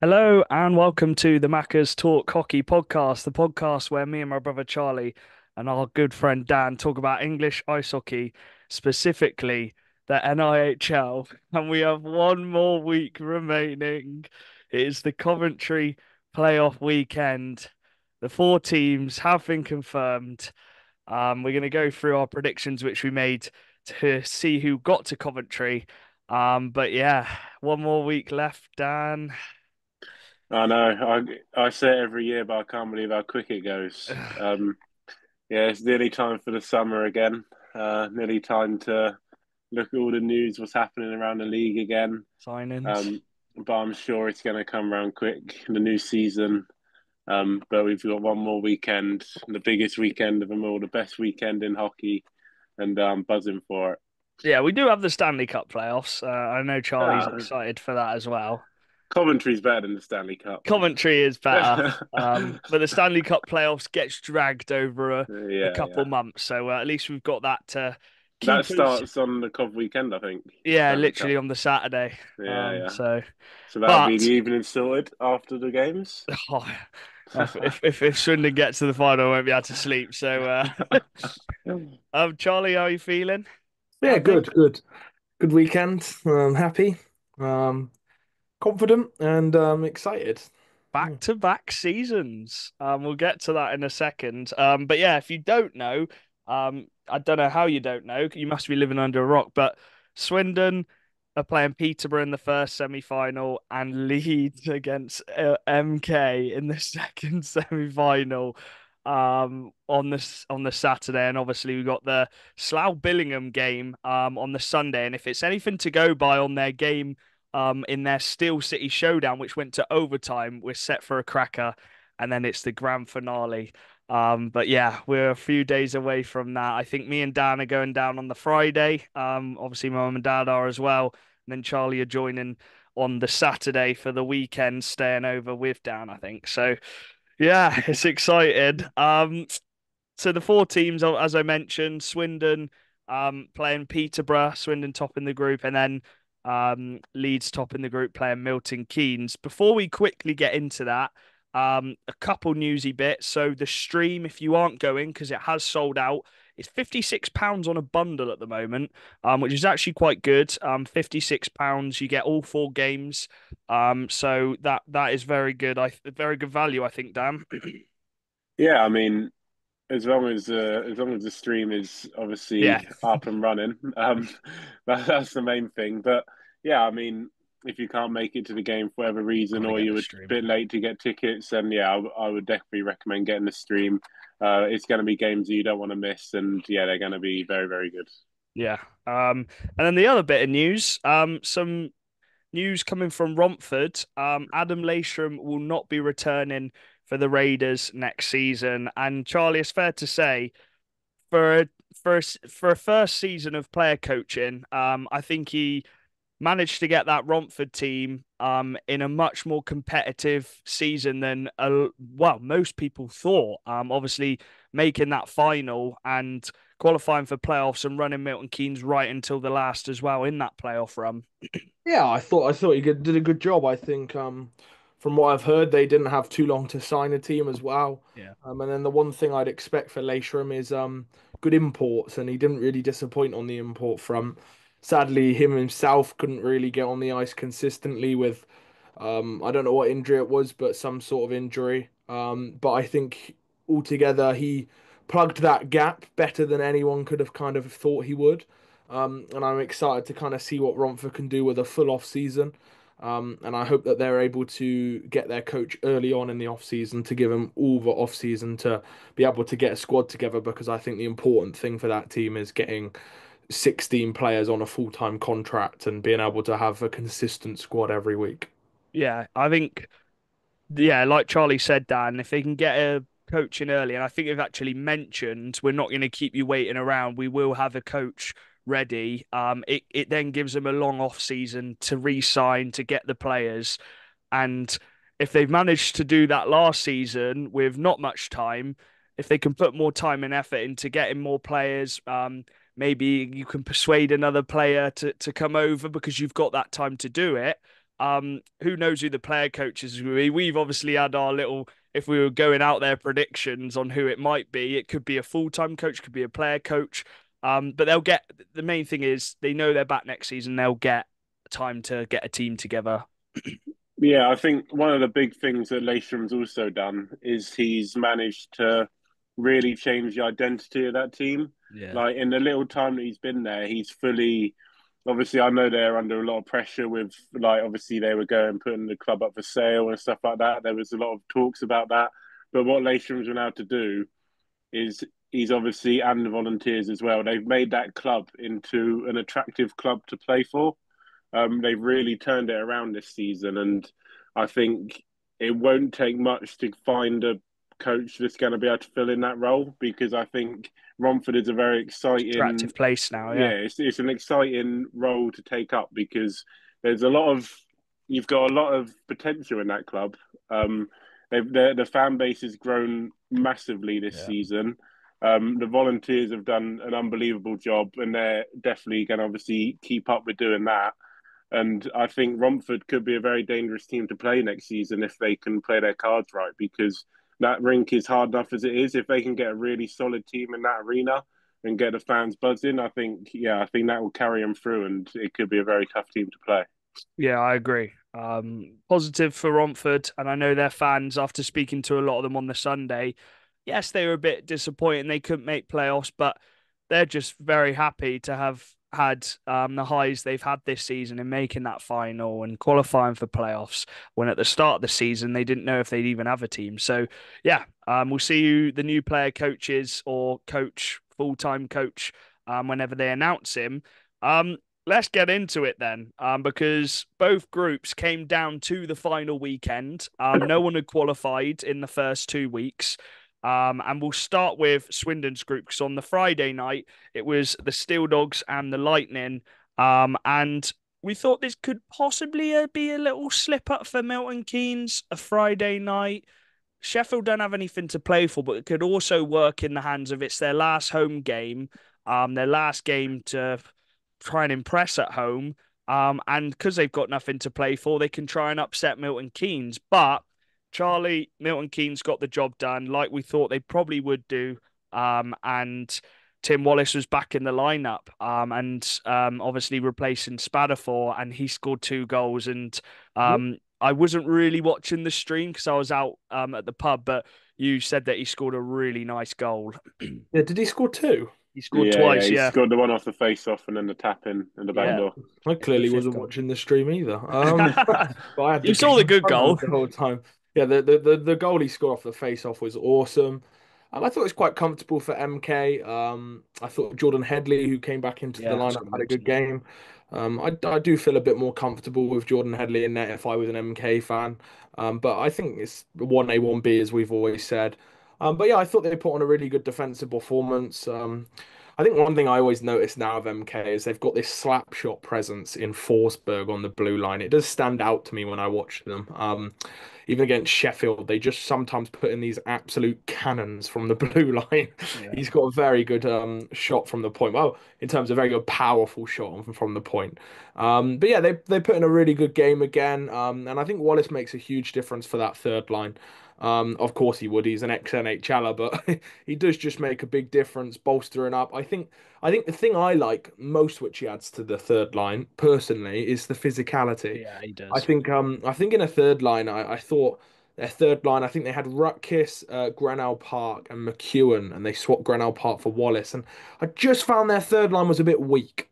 Hello and welcome to the Macca's Talk Hockey podcast, the podcast where me and my brother Charlie and our good friend Dan talk about English ice hockey, specifically the NIHL. And we have one more week remaining. It is the Coventry playoff weekend. The four teams have been confirmed. We're going to go through our predictions, which we made to see who got to Coventry. But yeah, one more week left, Dan. I know. I say it every year, but I can't believe how quick it goes. Yeah, it's nearly time for the summer again. Nearly time to look at all the news, what's happening around the league again. Signings. Um, but I'm sure it's going to come around quick, the new season. But we've got one more weekend, the biggest weekend of them all, the best weekend in hockey, and I'm buzzing for it. Yeah, we do have the Stanley Cup playoffs. I know Charlie's Ah, excited for that as well. Coventry's better than the Stanley Cup. Coventry is better, Yeah, but the Stanley Cup playoffs gets dragged over a couple yeah. months, so at least we've got that to That keep us. starts on the Cov weekend, I think. Yeah, Stanley literally Cup. on the Saturday. Yeah, yeah. So, So that'll be the but evening sorted after the games. oh, if Swindon gets to the final, I won't be able to sleep. So, Charlie, how are you feeling? Yeah, Happy? good weekend. Happy, um, confident, and excited. Back Yeah. to back seasons. We'll get to that in a second. But yeah, if you don't know, I don't know how you don't know. You must be living under a rock. But Swindon are playing Peterborough in the first semi-final and Leeds against MK in the second semi-final. On the Saturday, and obviously we got the Slough Billingham game on the Sunday. And if it's anything to go by on their game in their Steel City showdown, which went to overtime. We're set for a cracker, and then it's the grand finale. But yeah, we're a few days away from that. I think me and Dan are going down on the Friday. Obviously, my mum and dad are as well. And then Charlie are joining on the Saturday for the weekend, staying over with Dan, I think. So yeah, it's excited. So the four teams, as I mentioned, Swindon playing Peterborough, Swindon top in the group, and then Leeds top in the group playing Milton Keynes. Before we quickly get into that, a couple newsy bits. So the stream, if you aren't going, because it has sold out, it's £56 on a bundle at the moment, which is actually quite good. £56, you get all four games. So that is very good. Very good value, I think, Dan. Yeah, I mean, as long as the stream is Yeah, obviously up and running, that's the main thing. But yeah, I mean, if you can't make it to the game for whatever reason, gotta or get you the were a stream. bit late to get tickets, then yeah, I would definitely recommend getting the stream. It's going to be games that you don't want to miss, and yeah, they're going to be very, very good. Yeah. And then the other bit of news, some news coming from Romford. Adam Leishram will not be returning for the Raiders next season. And Charlie, it's fair to say, for a, for a first season of player coaching, I think he managed to get that Romford team in a much more competitive season than well most people thought. Obviously making that final and qualifying for playoffs and running Milton Keynes right until the last as well in that playoff run. Yeah, I thought did a good job. I think from what I've heard, they didn't have too long to sign a team as well. Yeah. And then the one thing I'd expect for Leishram is good imports, and he didn't really disappoint on the import front. Sadly, him himself couldn't really get on the ice consistently with I don't know what injury it was, but some sort of injury. But I think altogether he plugged that gap better than anyone could have kind of thought he would. And I'm excited to kind of see what Romford can do with a full off season. And I hope that they're able to get their coach early on in the off season to give them all the off season to be able to get a squad together because I think the important thing for that team is getting 16 players on a full time contract and being able to have a consistent squad every week. Yeah, I think yeah, like Charlie said, Dan, if they can get a coach in early, and I think they've actually mentioned we're not going to keep you waiting around. We will have a coach ready. It then gives them a long off season to re-sign to get the players, and if they've managed to do that last season with not much time, if they can put more time and effort into getting more players, maybe you can persuade another player to come over because you've got that time to do it. Who knows who the player coaches will be? We've obviously had our little, if we were going out there, predictions on who it might be. It could be a full-time coach, could be a player coach. But they'll get, the main thing is they know they're back next season. They'll get time to get a team together. Yeah, I think one of the big things that Lathram's also done is he's managed to really change the identity of that team. Yeah. Like in the little time that he's been there, he's fully. Obviously, I know they're under a lot of pressure with, like, obviously they were going putting the club up for sale and stuff like that. There was a lot of talks about that. But what Latham's been able to do is he's obviously, and the volunteers as well, they've made that club into an attractive club to play for. They've really turned it around this season, and I think it won't take much to find a coach that's going to be able to fill in that role, because I think Romford is a very exciting, Attractive place now, yeah, yeah. it's an exciting role to take up, because there's a lot of, you've got a lot of potential in that club. The fan base has grown massively this Yeah. season. The volunteers have done an unbelievable job, and they're definitely going to obviously keep up with doing that. And I think Romford could be a very dangerous team to play next season if they can play their cards right, because that rink is hard enough as it is. If they can get a really solid team in that arena and get the fans buzzing, I think that will carry them through, and it could be a very tough team to play. Yeah, I agree. Positive for Romford, and I know their fans, after speaking to a lot of them on the Sunday, yes, they were a bit disappointed they couldn't make playoffs, but they're just very happy to have had the highs they've had this season in making that final and qualifying for playoffs. When at the start of the season they didn't know if they'd even have a team. So yeah, we'll see who the new player coaches or coach, full-time coach, whenever they announce him. Let's get into it then, because both groups came down to the final weekend. No one had qualified in the first 2 weeks. And we'll start with Swindon's group, because on the Friday night, it was the Steel Dogs and the Lightning. And we thought this could possibly be a little slip up for Milton Keynes, a Friday night. Sheffield don't have anything to play for, but it could also work in the hands of, it's their last home game, their last game to try and impress at home. And because they've got nothing to play for, they can try and upset Milton Keynes. But Charlie, Milton Keynes got the job done like we thought they probably would do. And Tim Wallace was back in the lineup, and obviously replacing Spadafor, and he scored 2 goals. And I wasn't really watching the stream because I was out at the pub, but you said that he scored a really nice goal. Yeah, did he score two? He scored Yeah, twice, he yeah. scored the one off the face off and then the tap in and the back Yeah. door. I It's the clearly fifth wasn't goal. watching the stream either. But I had the You saw game the in good front of me goal. the whole time. Yeah, the goal he scored off the face off was awesome. I thought it was quite comfortable for MK. I thought Jordan Headley, who came back into the Yeah, lineup, scored had a good excellent. game. I do feel a bit more comfortable with Jordan Headley in net if I was an MK fan. But I think it's 1A, 1B, as we've always said. But yeah, I thought they put on a really good defensive performance. I think one thing I always notice now of MK is they've got this slap shot presence in Forsberg on the blue line. It does stand out to me when I watch them. Even against Sheffield, they just sometimes put in these absolute cannons from the blue line. Yeah. He's got a very good shot from the point. Well, in terms of very good, powerful shot from the point. But yeah, they put in a really good game again. And I think Wallace makes a huge difference for that third line. Of course he would. He's an ex-NHLer, but he does just make a big difference, bolstering up. I think the thing I like most, which he adds to the third line personally, is the physicality. Yeah, he I does. think I think in a third line, I thought their third line, I think they had Rutkiss, Granell Park, and McEwen, and they swapped Granell Park for Wallace. And I just found their third line was a bit weak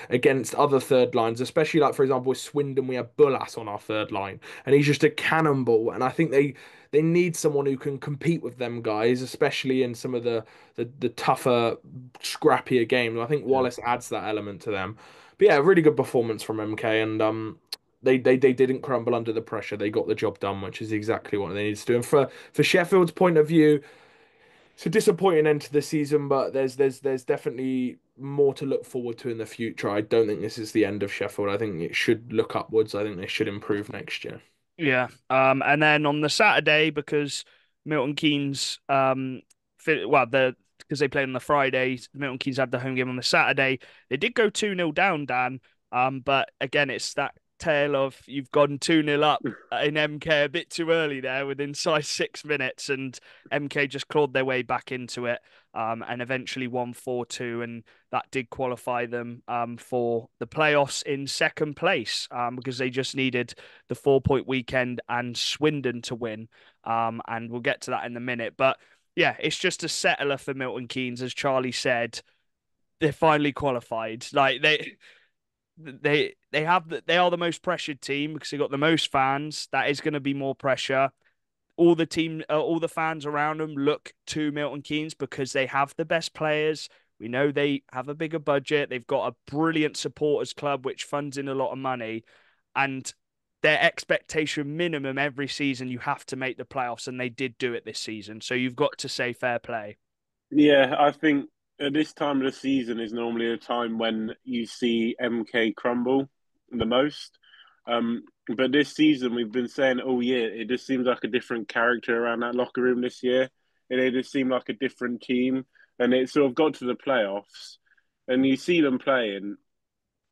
against other third lines, especially like for example with Swindon, we have Bullas on our third line, and he's just a cannonball. And I think they need someone who can compete with them guys, especially in some of the tougher, scrappier games. I think Yeah. Wallace adds that element to them. But yeah, really good performance from MK, and they didn't crumble under the pressure. They got the job done, which is exactly what they needed to do. And for Sheffield's point of view, it's a disappointing end to the season, but there's definitely more to look forward to in the future. I don't think this is the end of Sheffield. I think it should look upwards. I think they should improve next year. Yeah. And then on the Saturday, because Milton Keynes, well, because they played on the Friday, Milton Keynes had the home game on the Saturday. They did go 2-0 down, Dan. But again, it's that tale of you've gone 2-0 up in MK a bit too early there within size 6 minutes, and MK just clawed their way back into it, and eventually won 4-2, and that did qualify them for the playoffs in second place, because they just needed the 4 point weekend and Swindon to win, and we'll get to that in a minute, but yeah, it's just a settler for Milton Keynes, as Charlie said. They're finally qualified. Like they are the most pressured team because they got the most fans. That is going to be more pressure. All the fans around them look to Milton Keynes because they have the best players. We know they have a bigger budget. They've got a brilliant supporters club which funds in a lot of money, and their expectation minimum every season you have to make the playoffs, and they did do it this season. So you've got to say fair play. Yeah, I think at this time of the season is normally a time when you see MK crumble the most. But this season, we've been saying all year, it just seems like a different character around that locker room this year. And it just seemed like a different team. And it sort of got to the playoffs, and you see them playing.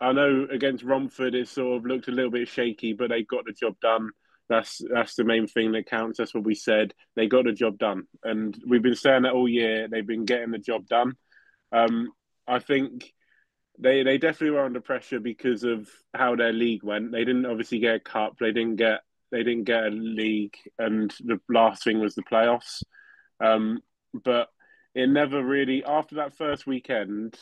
I know against Romford, it sort of looked a little bit shaky, but they got the job done. That's the main thing that counts. That's what we said. They got the job done, and we've been saying that all year. They've been getting the job done. I think they definitely were under pressure because of how their league went. They didn't obviously get a cup. They didn't get a league, and the last thing was the playoffs. But it never really after that first weekend.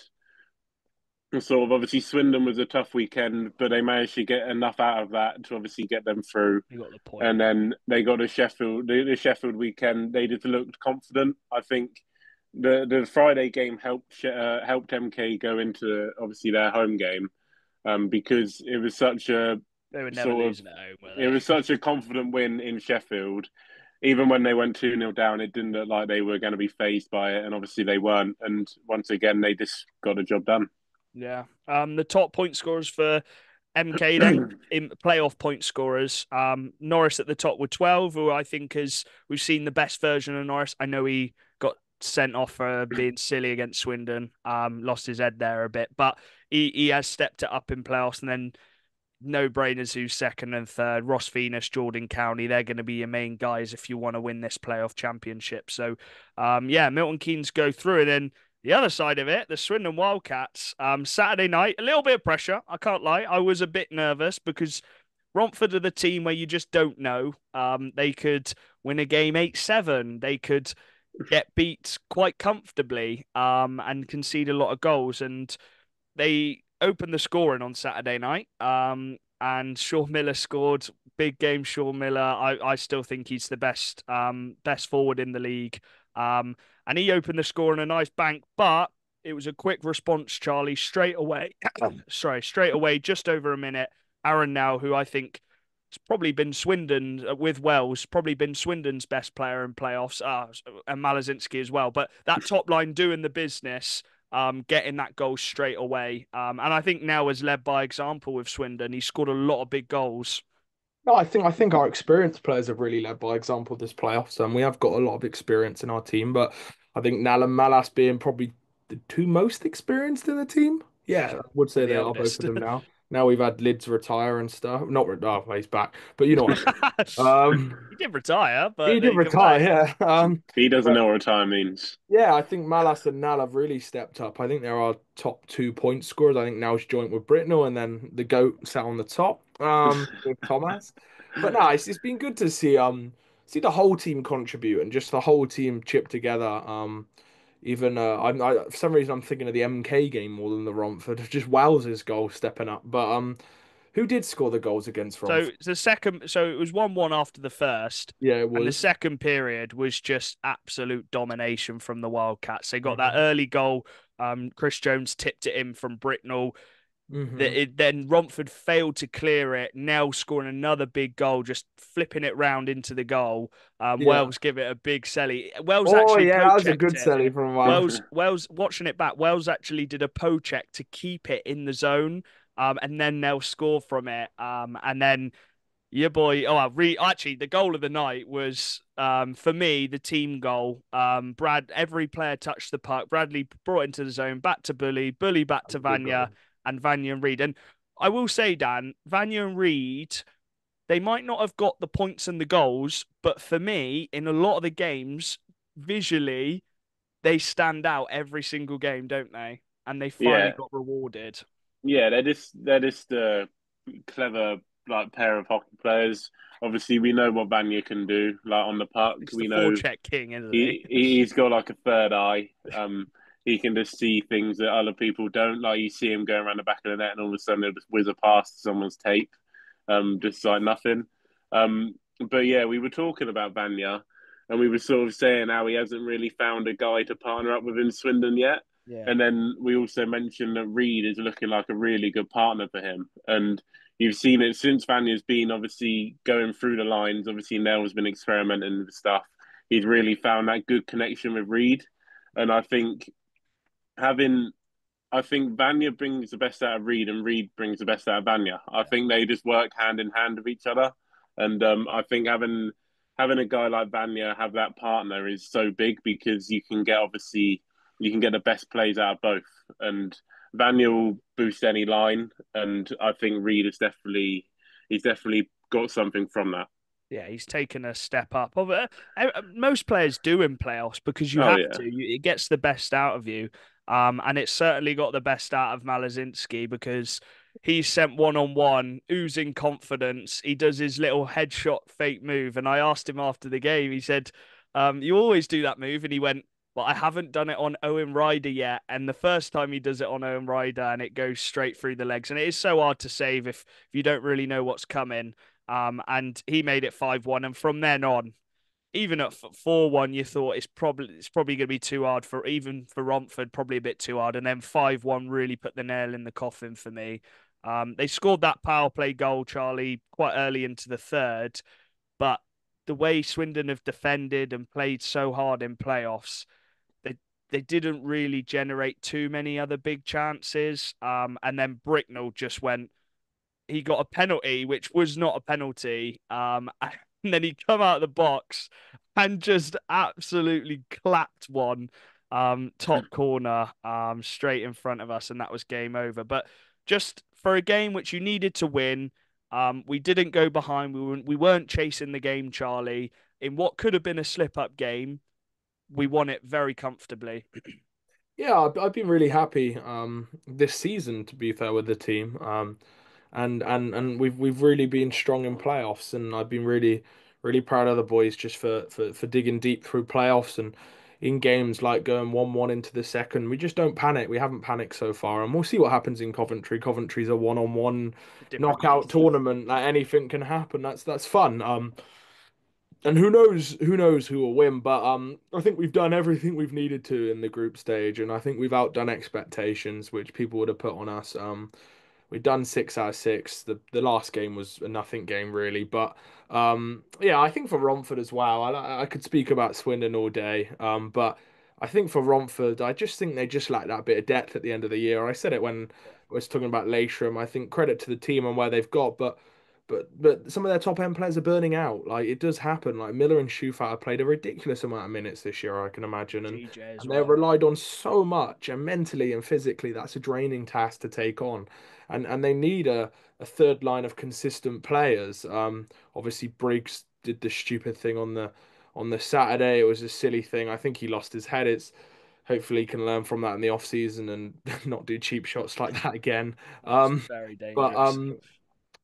Sort of obviously Swindon was a tough weekend, but they managed to get enough out of that to obviously get them through. You got the point. And then they got a Sheffield, the Sheffield weekend. They just looked confident. I think the Friday game helped MK go into obviously their home game, because it was such a They were never sort of losing at home, were it they? was such a confident win in Sheffield. Even when they went 2-0 down, it didn't look like they were going to be phased by it, and obviously they weren't. And once again, they just got the job done. Yeah. The top point scorers for MK then in playoff point scorers. Norris at the top with 12, who I think is we've seen the best version of Norris. I know he got sent off for being silly against Swindon. Lost his head there a bit, but he has stepped it up in playoffs, and then no brainers who's second and third. Ross Venus, Jordan County, they're going to be your main guys if you want to win this playoff championship. So, yeah, Milton Keynes go through. And then the other side of it, the Swindon Wildcats, Saturday night, a little bit of pressure. I can't lie. I was a bit nervous because Romford are the team where you just don't know. They could win a game 8-7. They could get beat quite comfortably, and concede a lot of goals. And they opened the scoring on Saturday night. And Shaw Miller scored. Big game, Shaw Miller. I still think he's the best forward in the league. And he opened the score in a nice bank, but it was a quick response, Charlie, straight away. Sorry, straight away, just over a minute. Aaron Now, who I think has probably been Swindon with Wells, probably been Swindon's best player in playoffs, and Malazinski as well. But that top line doing the business, getting that goal straight away. And I think Now has led by example with Swindon. He scored a lot of big goals. No, I think our experienced players have really led by example this playoffs, and we have got a lot of experience in our team. But I think Nal and Malas being probably the two most experienced in the team. Yeah, Yeah, I would say and the they are both eldest. of them now. Now we've had Lids retire and stuff. Not oh, he's back, but you know what I mean. He did retire, He but did he come retire, back. yeah. He doesn't But know what retire means. yeah, I think Malas and Nal have really stepped up. I think they're our top 2 point scorers. I think Nal's joint with Britnell, and then the goat sat on the top, with Thomas. But no, it's been good to see the whole team contribute and just the whole team chip together. Even for some reason I'm thinking of the MK game more than the Romford. Just Wales' goal stepping up. But who did score the goals against So Romford? so it was 1-1 after the first, Yeah, it and the was. second period was just absolute domination from the Wildcats. They got that Hmm. early goal. Chris Jones tipped it in from Britnell. Hmm. Then Romford failed to clear it. Nell scoring another big goal, just flipping it round into the goal. Yeah. Wells give it a big celly. Wells Oh actually yeah, that poke was a checked good it. celly from Wales. Wells watching it back. Wells actually did a poke check to keep it in the zone. And then Nell score from it. And then your boy. Actually, the goal of the night was for me the team goal. Every player touched the puck. Bradley brought into the zone, back to Bully, Bully back That to was a good Vanya, goal. and Vanya and Reed. And I will say, Dan, Vanya and Reed, they might not have got the points and the goals, but for me, in a lot of the games, visually, they stand out every single game, don't they? And they finally Yeah, got rewarded. yeah, they're just a clever like pair of hockey players. Obviously, we know what Vanya can do, like on the puck. He's the We know forecheck king, isn't he? he's got like a third eye. He can just see things that other people don't. Like you see him going around the back of the net, and all of a sudden he'll just whiz a past someone's tape, just like nothing. But yeah, we were talking about Vanya, and we were sort of saying how he hasn't really found a guy to partner up with in Swindon yet. Yeah. And then we also mentioned that Reed is looking like a really good partner for him. And you've seen it since Vanya's been obviously going through the lines. Obviously, Nell's been experimenting with stuff. He's really found that good connection with Reed. And having I think Vanya brings the best out of Reed, and Reed brings the best out of Vanya. I think they just work hand in hand with each other, and I think having a guy like Vanya have that partner is so big because you can get the best plays out of both, and Vanya will boost any line, and I think Reed is he's definitely got something from that. Yeah, he's taken a step up. Most players do in playoffs because you Oh have yeah, to. It gets the best out of you. And it certainly got the best out of Malazinski because he sent one on one, oozing confidence. He does his little headshot fake move. And I asked him after the game, he said, you always do that move. And he went, well, I haven't done it on Owen Ryder yet. And the first time he does it on Owen Ryder and it goes straight through the legs. And it is so hard to save if you don't really know what's coming. And he made it 5-1. And from then on, even at 4-1, you thought it's probably going to be too hard for even for Romford, probably a bit too hard. And then 5-1 really put the nail in the coffin for me. They scored that power play goal, Charlie, quite early into the third, but the way Swindon have defended and played so hard in playoffs, they didn't really generate too many other big chances. And then Bricknell just went, he got a penalty, which was not a penalty. And then he come out of the box and just absolutely clapped one top corner straight in front of us, and that was game over. But just for a game which you needed to win, we didn't go behind. We weren't chasing the game, Charlie. In what could have been a slip-up game, we won it very comfortably. Yeah, I've been really happy this season, to be fair, with the team. And we've really been strong in playoffs, and I've been really proud of the boys just for digging deep through playoffs and in games like going 1-1 into the second. We just don't panic. We haven't panicked so far, and we'll see what happens in Coventry. Coventry's a one-on-one A different knockout beast. tournament. Like anything can happen. That's fun. And who knows who will win, but I think we've done everything we've needed to in the group stage, and I think we've outdone expectations which people would have put on us. We've done 6 out of 6. The last game was a nothing game really, but yeah, I think for Romford as well. I could speak about Swindon all day, but I think for Romford, I just think they just lack that bit of depth at the end of the year. I said it when I was talking about Leishram. I think credit to the team and where they've got, but some of their top end players are burning out. Like it does happen. Like Miller and Shufat have played a ridiculous amount of minutes this year, I can imagine, and TJ as and they're well. relied on so much, and mentally and physically, that's a draining task to take on, and they need a third line of consistent players. Obviously Briggs did the stupid thing on the Saturday. It was a silly thing. I think he lost his head. It's hopefully he can learn from that in the off season and not do cheap shots like that again. That was Um, very but dangerous.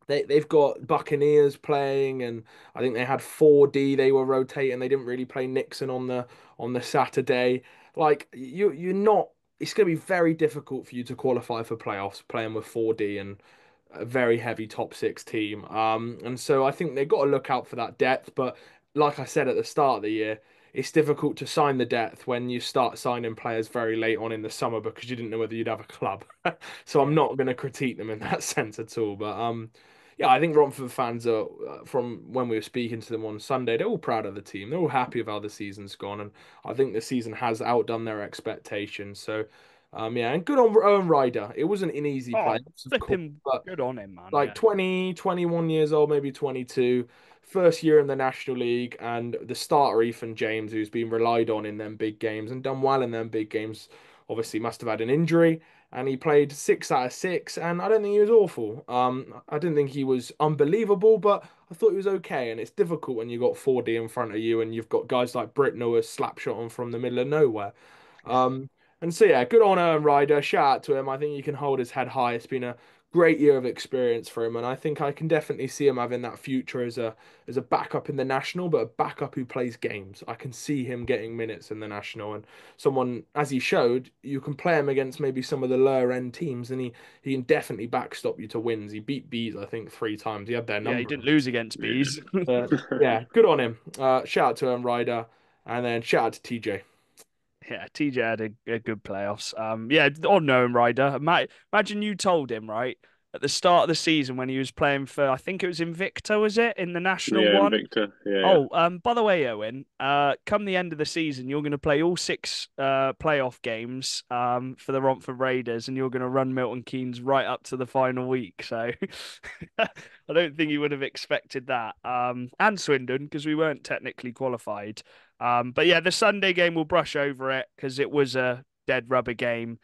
they've got Buccaneers playing, and I think they had 4D. They were rotating. They didn't really play Nixon on the Saturday. Like you're not. It's going to be very difficult for you to qualify for playoffs playing with 4D and a very heavy top six team. And so I think they've got to look out for that depth. But like I said at the start of the year, it's difficult to sign the depth when you start signing players very late on in the summer because you didn't know whether you'd have a club. So I'm Yeah. not going to critique them in that sense at all. But yeah, I think Romford fans are from when we were speaking to them on Sunday, they're all proud of the team. They're all happy with how the season's gone, and I think the season has outdone their expectations. So, yeah, and good on Owen Ryder. It wasn't an easy Oh, playoffs, of course, flipping but good on him, man. like Yeah. 20, 21 years old, maybe 22, first year in the National League, and the starter Ethan James, who's been relied on in them big games and done well in them big games, obviously must have had an injury. and he played 6 out of 6, and I don't think he was awful. I didn't think he was unbelievable, but I thought he was okay. And it's difficult when you've got 4D in front of you and you've got guys like Britnell who slap shot him from the middle of nowhere. Um, and so yeah, good on Ryder. Shout out to him. I think he can hold his head high. It's been a great year of experience for him, and I think I can definitely see him having that future as a backup in the national, but a backup who plays games. I can see him getting minutes in the national, and someone, as he showed, you can play him against maybe some of the lower end teams, and he can definitely backstop you to wins. He beat Bees, I think, 3 times. He had their Yeah, he number. didn't lose against bees. Yeah, good on him. Shout out to him, Ryder, and then shout out to TJ. Yeah, TJ had a good playoffs. Yeah, on knowing Ryder. Imagine you told him, right, at the start of the season when he was playing for, I think it was Invicta, was it, in the national Yeah, and one? Victor. Yeah, Oh, by the way, Owen, come the end of the season, you're going to play all six playoff games for the Romford Raiders, and you're going to run Milton Keynes right up to the final week. So I don't think you would have expected that. And Swindon, because we weren't technically qualified. But yeah, the Sunday game we'll brush over it because it was a dead rubber game.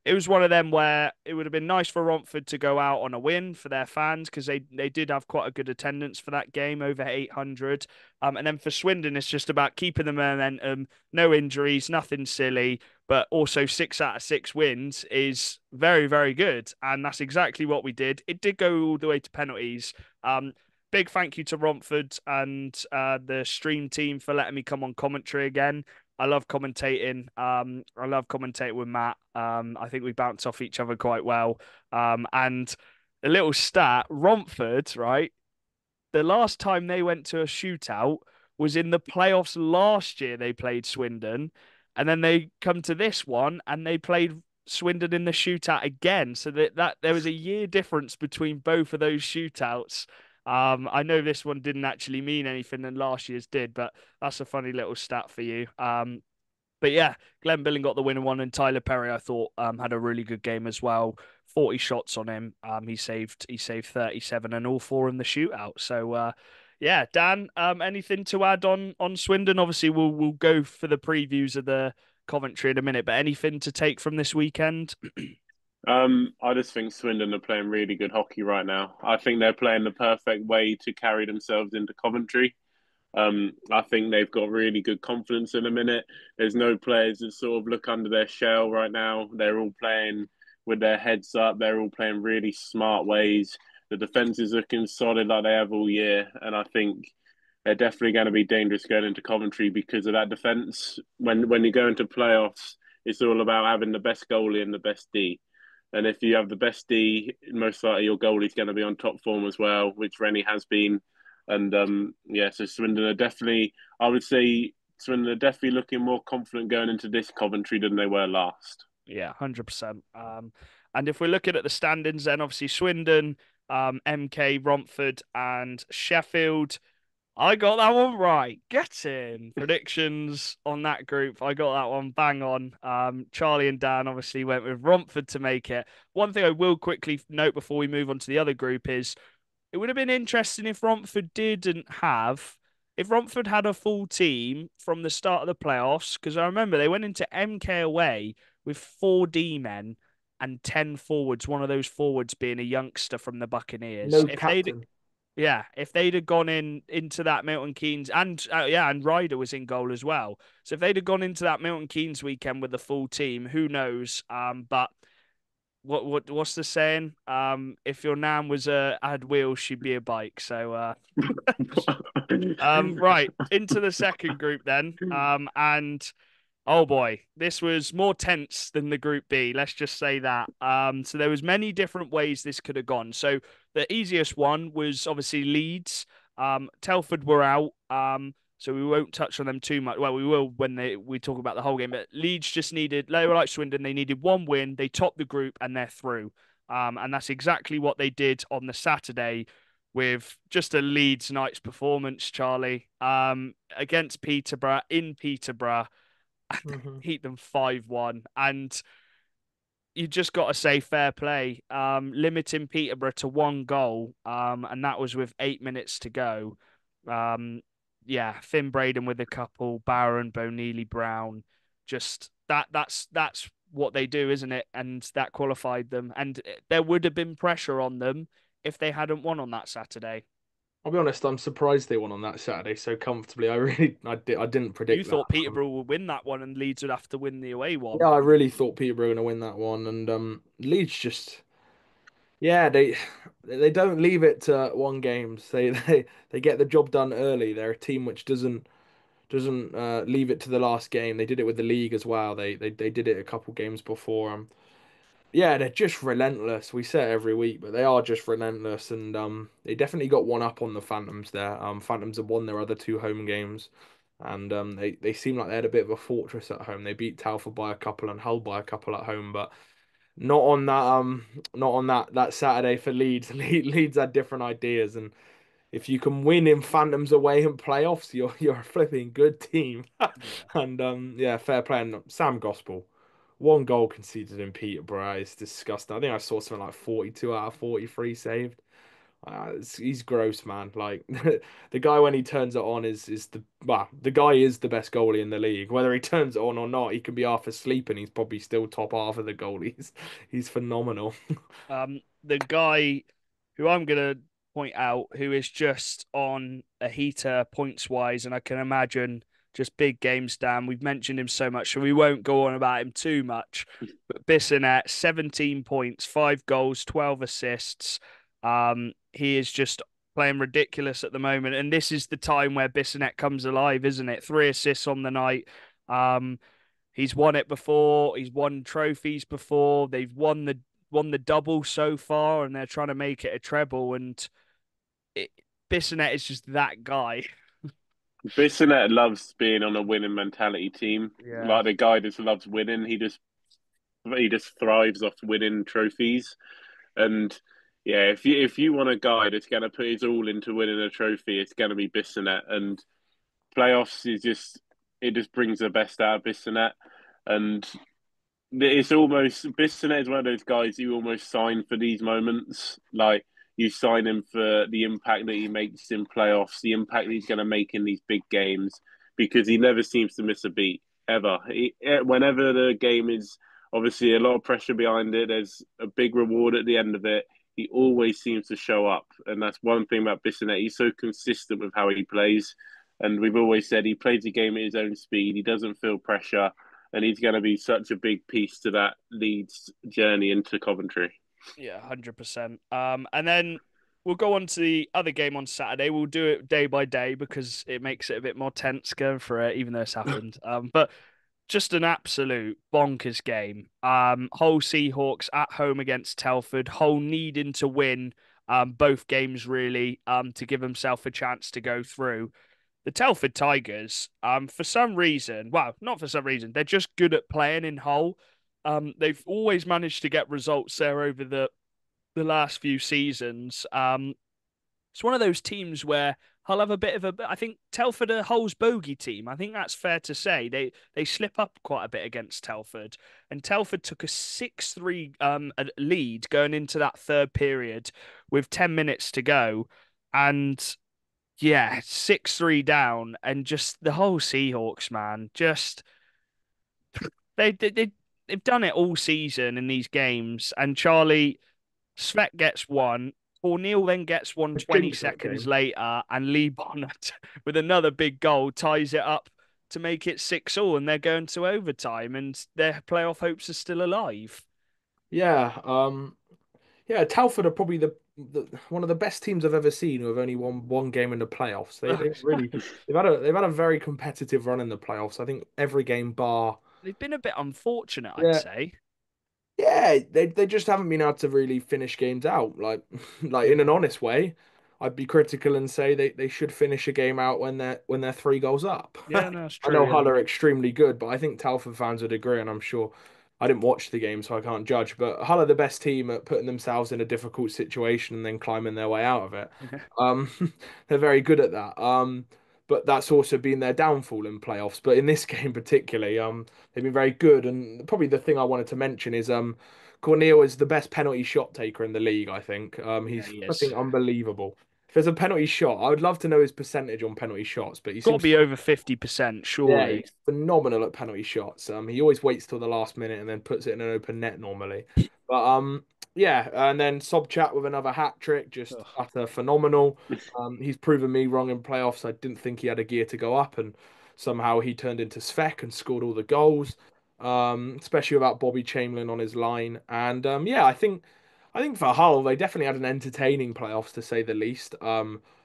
It was one of them where it would have been nice for Romford to go out on a win for their fans because they did have quite a good attendance for that game, over 800. And then for Swindon, it's just about keeping the momentum, no injuries, nothing silly, but also 6 out of 6 wins is very, very good. And that's exactly what we did. It did go all the way to penalties. Um, Big thank you to Romford and the stream team for letting me come on commentary again. I love commentating. I love commentating with Matt. I think we bounce off each other quite well. And a little stat, Romford, right? The last time they went to a shootout was in the playoffs last year. They played Swindon, and then they come to this one and they played Swindon in the shootout again. So that there was a year difference between both of those shootouts. I know this one didn't actually mean anything and last year's did, but that's a funny little stat for you. But yeah, Glenn Billing got the winner one, and Tyler Perry, I thought, had a really good game as well. 40 shots on him. He saved 37 and all four in the shootout. So yeah, Dan, anything to add on Swindon? Obviously, we'll go for the previews of the Coventry in a minute, but anything to take from this weekend? I just think Swindon are playing really good hockey right now. I think they're playing the perfect way to carry themselves into Coventry. I think they've got really good confidence in a minute. There's no players that sort of look under their shell right now. They're all playing with their heads up. They're all playing really smart ways. The defense is looking solid like they have all year, and I think they're definitely going to be dangerous going into Coventry because of that defense. When you go into playoffs, it's all about having the best goalie and the best D. And if you have the best D, most likely your goalie's going to be on top form as well, which Rennie has been. And yeah, so Swindon are definitely, I would say, Swindon are definitely looking more confident going into this Coventry than they were last. Yeah, 100%. And if we're looking at the standings, then obviously Swindon, MK, Romford, and Sheffield. I got that one right. Get in. Predictions on that group. I got that one bang on. Charlie and Dan obviously went with Romford to make it. One thing I will quickly note before we move on to the other group is it would have been interesting if Romford had a full team from the start of the playoffs, because I remember they went into MK away with 4D men and 10 forwards, one of those forwards being a youngster from the Buccaneers. No captain. Yeah, if they'd have gone into that Milton Keynes and yeah, and Ryder was in goal as well. So if they'd have gone into that Milton Keynes weekend with the full team, who knows? But what's the saying? If your nan was had wheels, she'd be a bike. So right into the second group then. And oh boy, this was more tense than the Group B. Let's just say that. So there was many different ways this could have gone. So the easiest one was obviously Leeds. Telford were out. So we won't touch on them too much. Well, we will when we talk about the whole game. But Leeds just needed, they were like Swindon, they needed one win. They topped the group and they're through. And that's exactly what they did on the Saturday with just a Leeds night's performance, Charlie. Against Peterborough in Peterborough. Mhm. Beat them 5-1. And you just got to say fair play. Limiting Peterborough to one goal, and that was with 8 minutes to go. Yeah, Finn Braden with a couple, Barron, Bonili, Brown. Just that's what they do, isn't it? And that qualified them. And there would have been pressure on them if they hadn't won on that Saturday. I'll be honest, I'm surprised they won on that Saturday so comfortably. I didn't You predict that. thought Peterborough would win that one and Leeds would have to win the away one. Yeah, I really thought Peterborough were going to win that one, and Leeds just yeah they don't leave it to one games. They get the job done early. They're a team which doesn't leave it to the last game. They did it with the league as well. They did it a couple games before. Yeah, they're just relentless. We say it every week, but they are just relentless, and they definitely got one up on the Phantoms there. Phantoms have won their other two home games, and they seem like they had a bit of a fortress at home. They beat Telford by a couple and Hull by a couple at home, but not on that Saturday for Leeds. Leeds had different ideas, and if you can win in Phantoms away in playoffs, you're a flipping good team. Yeah. And yeah, fair play. And Sam Gospel, one goal conceded in Peterborough is disgusting. I think I saw something like 42 out of 43 saved. He's gross, man. Like the guy when he turns it on is the well, the guy is the best goalie in the league. Whether he turns it on or not, he can be half asleep and he's probably still top half of the goalies. He's phenomenal. The guy who I'm gonna point out, who is just on a heater points wise, and I can imagine just big games. Dan, we've mentioned him so much, so we won't go on about him too much. But Bissonnette, 17 points, 5 goals, 12 assists. He is just playing ridiculous at the moment, and this is the time where Bissonnette comes alive, isn't it? 3 assists on the night. Um, He's won it before. He's won trophies before. They've won the double so far, and they're trying to make it a treble. And it, Bissonnette is just that guy. Bissonnette loves being on a winning mentality team. Yeah. Like the guy just loves winning. He just thrives off winning trophies. And yeah, if you want a guy that's going to put his all into winning a trophy, it's going to be Bissonnette. And playoffs is just it just brings the best out of Bissonnette. And it's almost Bissonnette is one of those guys you almost sign for these moments. Like you sign him for the impact that he makes in playoffs, the impact he's going to make in these big games, because he never seems to miss a beat ever. Whenever the game is obviously a lot of pressure behind it, there's a big reward at the end of it. He always seems to show up, and that's one thing about Bissonnette. He's so consistent with how he plays, and we've always said he plays the game at his own speed. He doesn't feel pressure, and he's going to be such a big piece to that Leeds journey into Coventry. Yeah, 100%. And then we'll go on to the other game on Saturday. We'll do it day by day because it makes it a bit more tense going for it, even though it's happened. But just an absolute bonkers game. Hull Seahawks at home against Telford. Hull needing to win both games really to give himself a chance to go through. The Telford Tigers, for some reason, well, not for some reason, they're just good at playing in Hull. They've always managed to get results there over the last few seasons. It's one of those teams where Hull have a bit of a. I think Telford are Hull's bogey team. I think that's fair to say. They slip up quite a bit against Telford, and Telford took a 6-3 lead going into that third period with 10 minutes to go, and yeah, 6-3 down, and just the whole Seahawks, man, just they they, they they've done it all season in these games. And Charlie Svet gets one. O'Neill then gets one I 20 jinxed that seconds game. later, and Lee Bonnet with another big goal ties it up to make it 6-all, and they're going to overtime, and their playoff hopes are still alive. Yeah, yeah, Telford are probably the one of the best teams I've ever seen who have only won one game in the playoffs. They really they've had a very competitive run in the playoffs. I think every game bar. They've been a bit unfortunate, I'd Yeah, say. yeah, they just haven't been able to really finish games out. Like like in an Yeah. honest way, I'd be critical and say they should finish a game out when they're 3 goals up. Yeah, no, it's I true. know Yeah. Hull are extremely good, but I think Telford fans would agree, and I'm sure I didn't watch the game, so I can't judge. But Hull are the best team at putting themselves in a difficult situation and then climbing their way out of it. Um, they're very good at that. But that's also been their downfall in playoffs. But in this game particularly, they've been very good. And probably the thing I wanted to mention is Corneal is the best penalty shot taker in the league, I think. Yeah, He's he is. flipping unbelievable. if there's a penalty shot, I would love to know his percentage on penalty shots, but he Got to seems be over 50%, yeah, surely. he's phenomenal at penalty shots. He always waits till the last minute and then puts it in an open net normally. But yeah, and then Sobchat with another hat trick, just Ugh. utter phenomenal. He's proven me wrong in playoffs. I didn't think he had a gear to go up, and somehow he turned into Svek and scored all the goals. Especially without Bobby Chamberlain on his line. And yeah, I think for Hull, they definitely had an entertaining playoffs to say the least.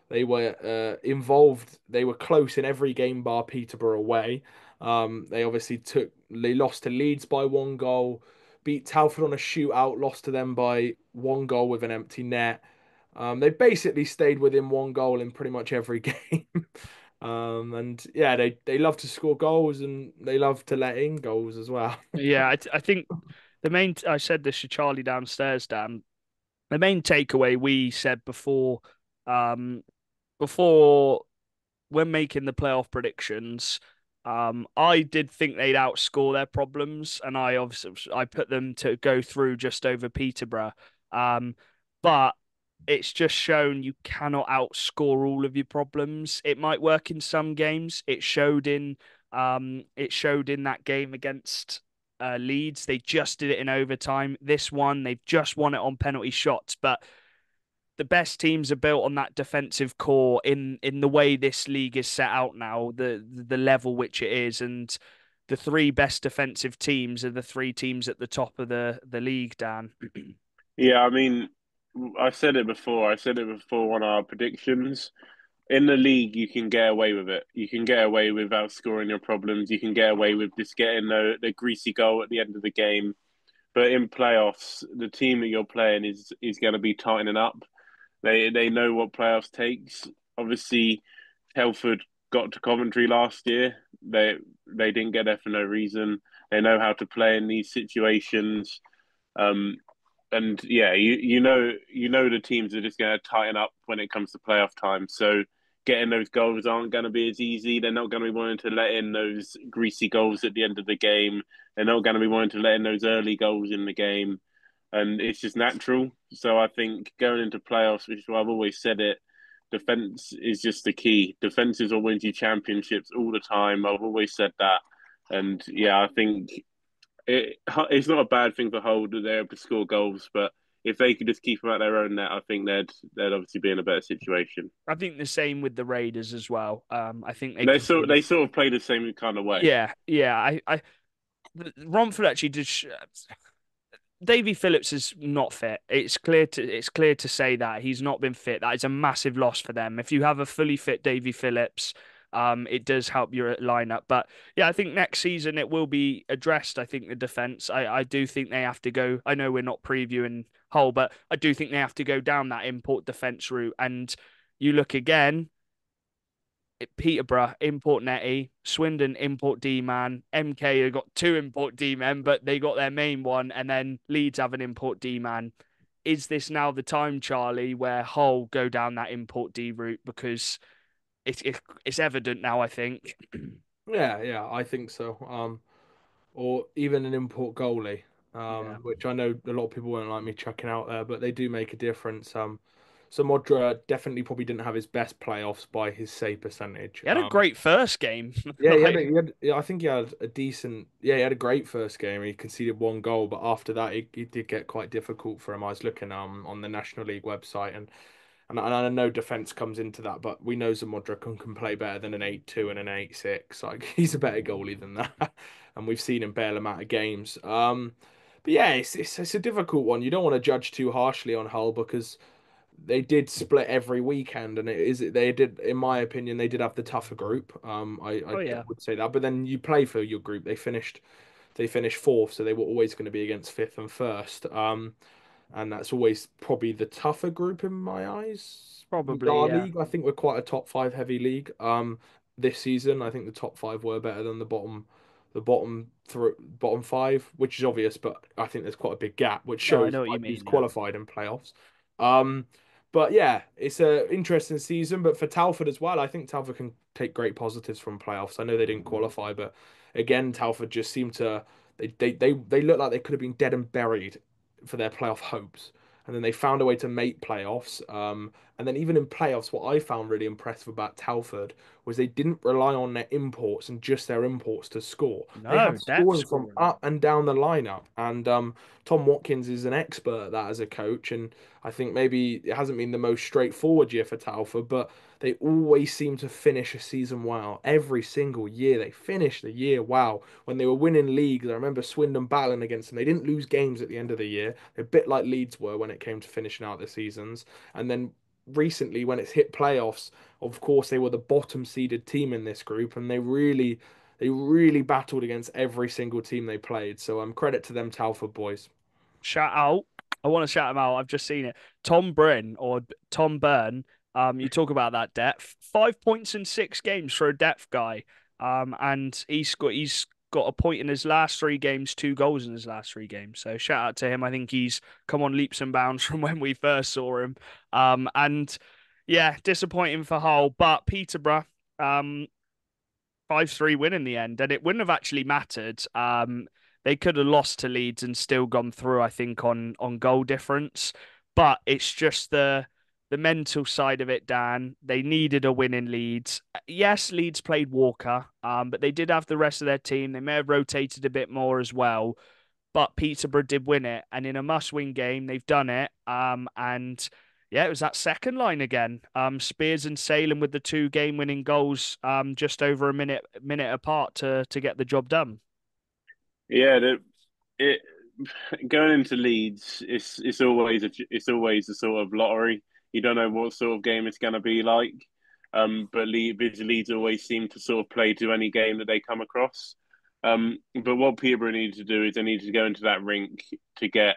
They were involved. They were close in every game bar Peterborough away. They lost to Leeds by 1 goal, beat Telford on a shootout, lost to them by 1 goal with an empty net. They basically stayed within 1 goal in pretty much every game. And yeah, they love to score goals and they love to let in goals as well. Yeah, I think I said this to Charlie downstairs, Dan. The main takeaway we said um, before when making the playoff predictions, I did think they'd outscore their problems, and I put them to go through just over Peterborough. But it's just shown you cannot outscore all of your problems. It might work in some games. It showed in that game against Leeds. They just did it in overtime. This one, they've just won it on penalty shots, but the best teams are built on that defensive core in the way this league is set out now, the level which it is, and the three best defensive teams are the three teams at the top of the league, Dan. Yeah, I mean, I said it before. I said it before on our predictions. In the league, you can get away with it. You can get away with outscoring your problems. You can get away with just getting the greasy goal at the end of the game. But in playoffs, the team that you're playing is going to be tightening up. They know what playoffs takes. Obviously, Telford got to Coventry last year. They didn't get there for no reason. They know how to play in these situations. Um, and yeah, you know the teams are just going to tighten up when it comes to playoff time. So getting those goals aren't going to be as easy. They're not going to be wanting to let in those greasy goals at the end of the game. They're not going to be wanting to let in those early goals in the game, and it's just natural. So I think going into playoffs, which is why I've always said it, defense is just the key. Defense is what wins you championships all the time. I've always said that, and yeah, I think it's not a bad thing for Hull that they're able to score goals, but if they could just keep them at their own net, I think they'd obviously be in a better situation. I think the same with the Raiders as well. I think they They can sort play. they sort of play the same kind of way. Yeah, yeah. Romford actually did. Davy Phillips is not fit. It's clear to say that he's not been fit. That is a massive loss for them. If you have a fully fit Davy Phillips, it does help your lineup. But yeah, I think next season it will be addressed. I think the defense. I do think they have to go. I know we're not previewing Hull, but I do think they have to go down that import defense route. And you look again. Peterborough import Netty, Swindon import D man, MK have got two import D men, but they got their main one, and then Leeds have an import D man. Is this now the time, Charlie, where Hull go down that import D route because it's evident now? I think. Yeah, yeah, I think so. Or even an import goalie, Yeah, which I know a lot of people won't like me chucking out there, but they do make a difference. So Modra definitely probably didn't have his best playoffs by his save percentage. he had a great first game. Yeah, Like, yeah, I think he had a decent, yeah, he had a great first game. He conceded 1 goal, but after that, it did get quite difficult for him. I was looking on the National League website, and I know defense comes into that, but we know Zamodra can play better than an 8-2 and an 8-6. Like he's a better goalie than that, and we've seen him bail him out of games. But yeah, it's a difficult one. You don't want to judge too harshly on Hull because they did split every weekend, and they did, in my opinion, they did have the tougher group. I oh yeah, would say that, but then you play for your group. They finished fourth, so they were always going to be against fifth and first. And that's always probably the tougher group in my eyes. With probably our yeah. league, I think we're quite a top five heavy league. This season, I think the top five were better than the bottom five, which is obvious, but I think there's quite a big gap, which No, I shows know what you like who's mean. Yeah, qualified in playoffs. Um, but yeah, it's a interesting season. But for Talford as well, I think Talford can take great positives from playoffs. I know they didn't qualify, but again, Talford just seemed to they look like they could have been dead and buried for their playoff hopes. and then they found a way to make playoffs. And then even in playoffs, what I found really impressive about Telford was they didn't rely on their imports and just their imports to score. They No, had depth scoring from scoring. up and down the lineup, and Tom Watkins is an expert at that as a coach. And I think maybe it hasn't been the most straightforward year for Telford, but they always seem to finish a season well. Every single year they finish the year wow. When they were winning leagues, I remember Swindon battling against them. They didn't lose games at the end of the year. They're a bit like Leeds were when it came to finishing out the seasons. And then recently, when it's hit playoffs, of course they were the bottom seeded team in this group, and they really battled against every single team they played. So credit to them, Telford boys. Shout out. I want to shout him out. I've just seen it. Tom Bryn or Tom Byrne. You talk about that depth. 5 points in 6 games for a depth guy. And he's got a point in his last 3 games, 2 goals in his last 3 games. So shout out to him. I think he's come on leaps and bounds from when we first saw him. And yeah, disappointing for Hull, but Peterborough. 5-3 win in the end, and it wouldn't have actually mattered. They could have lost to Leeds and still gone through, I think, on goal difference. But it's just the mental side of it, Dan. They needed a win in Leeds. Yes, Leeds played Walker, but they did have the rest of their team. They may have rotated a bit more as well, but Peterborough did win it, and in a must-win game, they've done it. And yeah, it was that second line again. Spears and Salem with the 2 game-winning goals, just over a minute apart to get the job done. Yeah, it going into Leeds, it's always a sort of lottery. You don't know what sort of game it's going to be like. But Leeds always seem to sort of play to any game that they come across. But what Peterborough needed to do is they needed to go into that rink to get.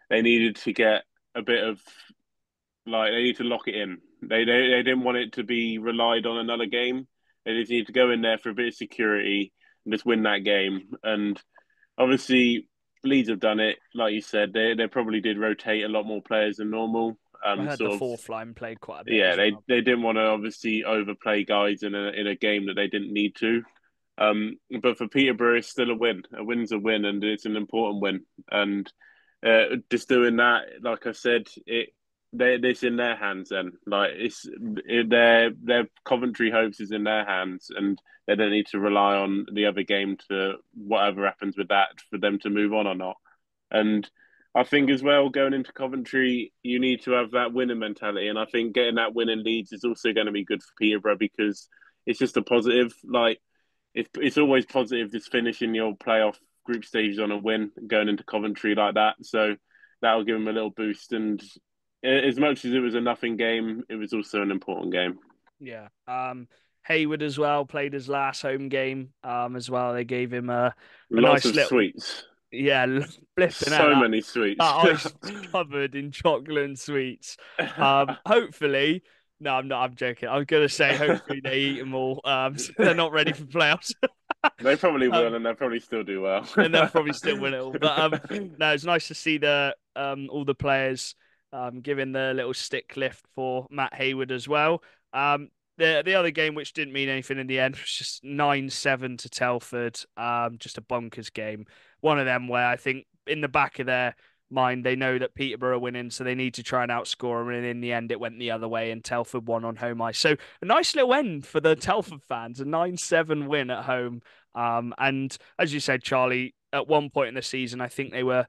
They needed to get a bit of like they need to lock it in. They didn't want it to be relied on another game. They just need to go in there for a bit of security and just win that game. And obviously, Leeds have done it. Like you said, they probably did rotate a lot more players than normal. I heard the Sort of, fourth line played quite a bit yeah. as They well. they didn't want to obviously overplay guys in a game that they didn't need to. But for Peterborough, it's still a win. A win's a win, and it's an important win. And just doing that, like I said, it's in their hands. Then, like their Coventry hopes is in their hands, and they don't need to rely on the other game to whatever happens with that for them to move on or not. And I think as well, going into Coventry, you need to have that winning mentality, and I think getting that win in Leeds is also going to be good for Peterborough because it's just a positive. Like it's always positive just finishing your playoff group stages on a win, going into Coventry like that. So that'll give them a little boost. And as much as it was a nothing game, it was also an important game. Yeah. Hayward as well played his last home game. As well, they gave him a Lots nice of little sweets, yeah, flipping out so that many sweets. that ice was covered in chocolate and sweets. Hopefully, no, I'm not. I'm joking. I was gonna say hopefully they eat them all. So they're not ready for playoffs. They probably will, um, and they'll probably still do well. and they'll probably still win it all. But no, it's nice to see the all the players giving the little stick lift for Matt Hayward as well. The other game which didn't mean anything in the end was just 9-7 to Telford. Just a bonkers game. One of them where I think in the back of their mind they know that Peterborough are winning, so they need to try and outscore them. And in the end, it went the other way, and Telford won on home ice. So a nice little end for the Telford fans, a 9-7 win at home. And as you said, Charlie, at one point in the season, I think they were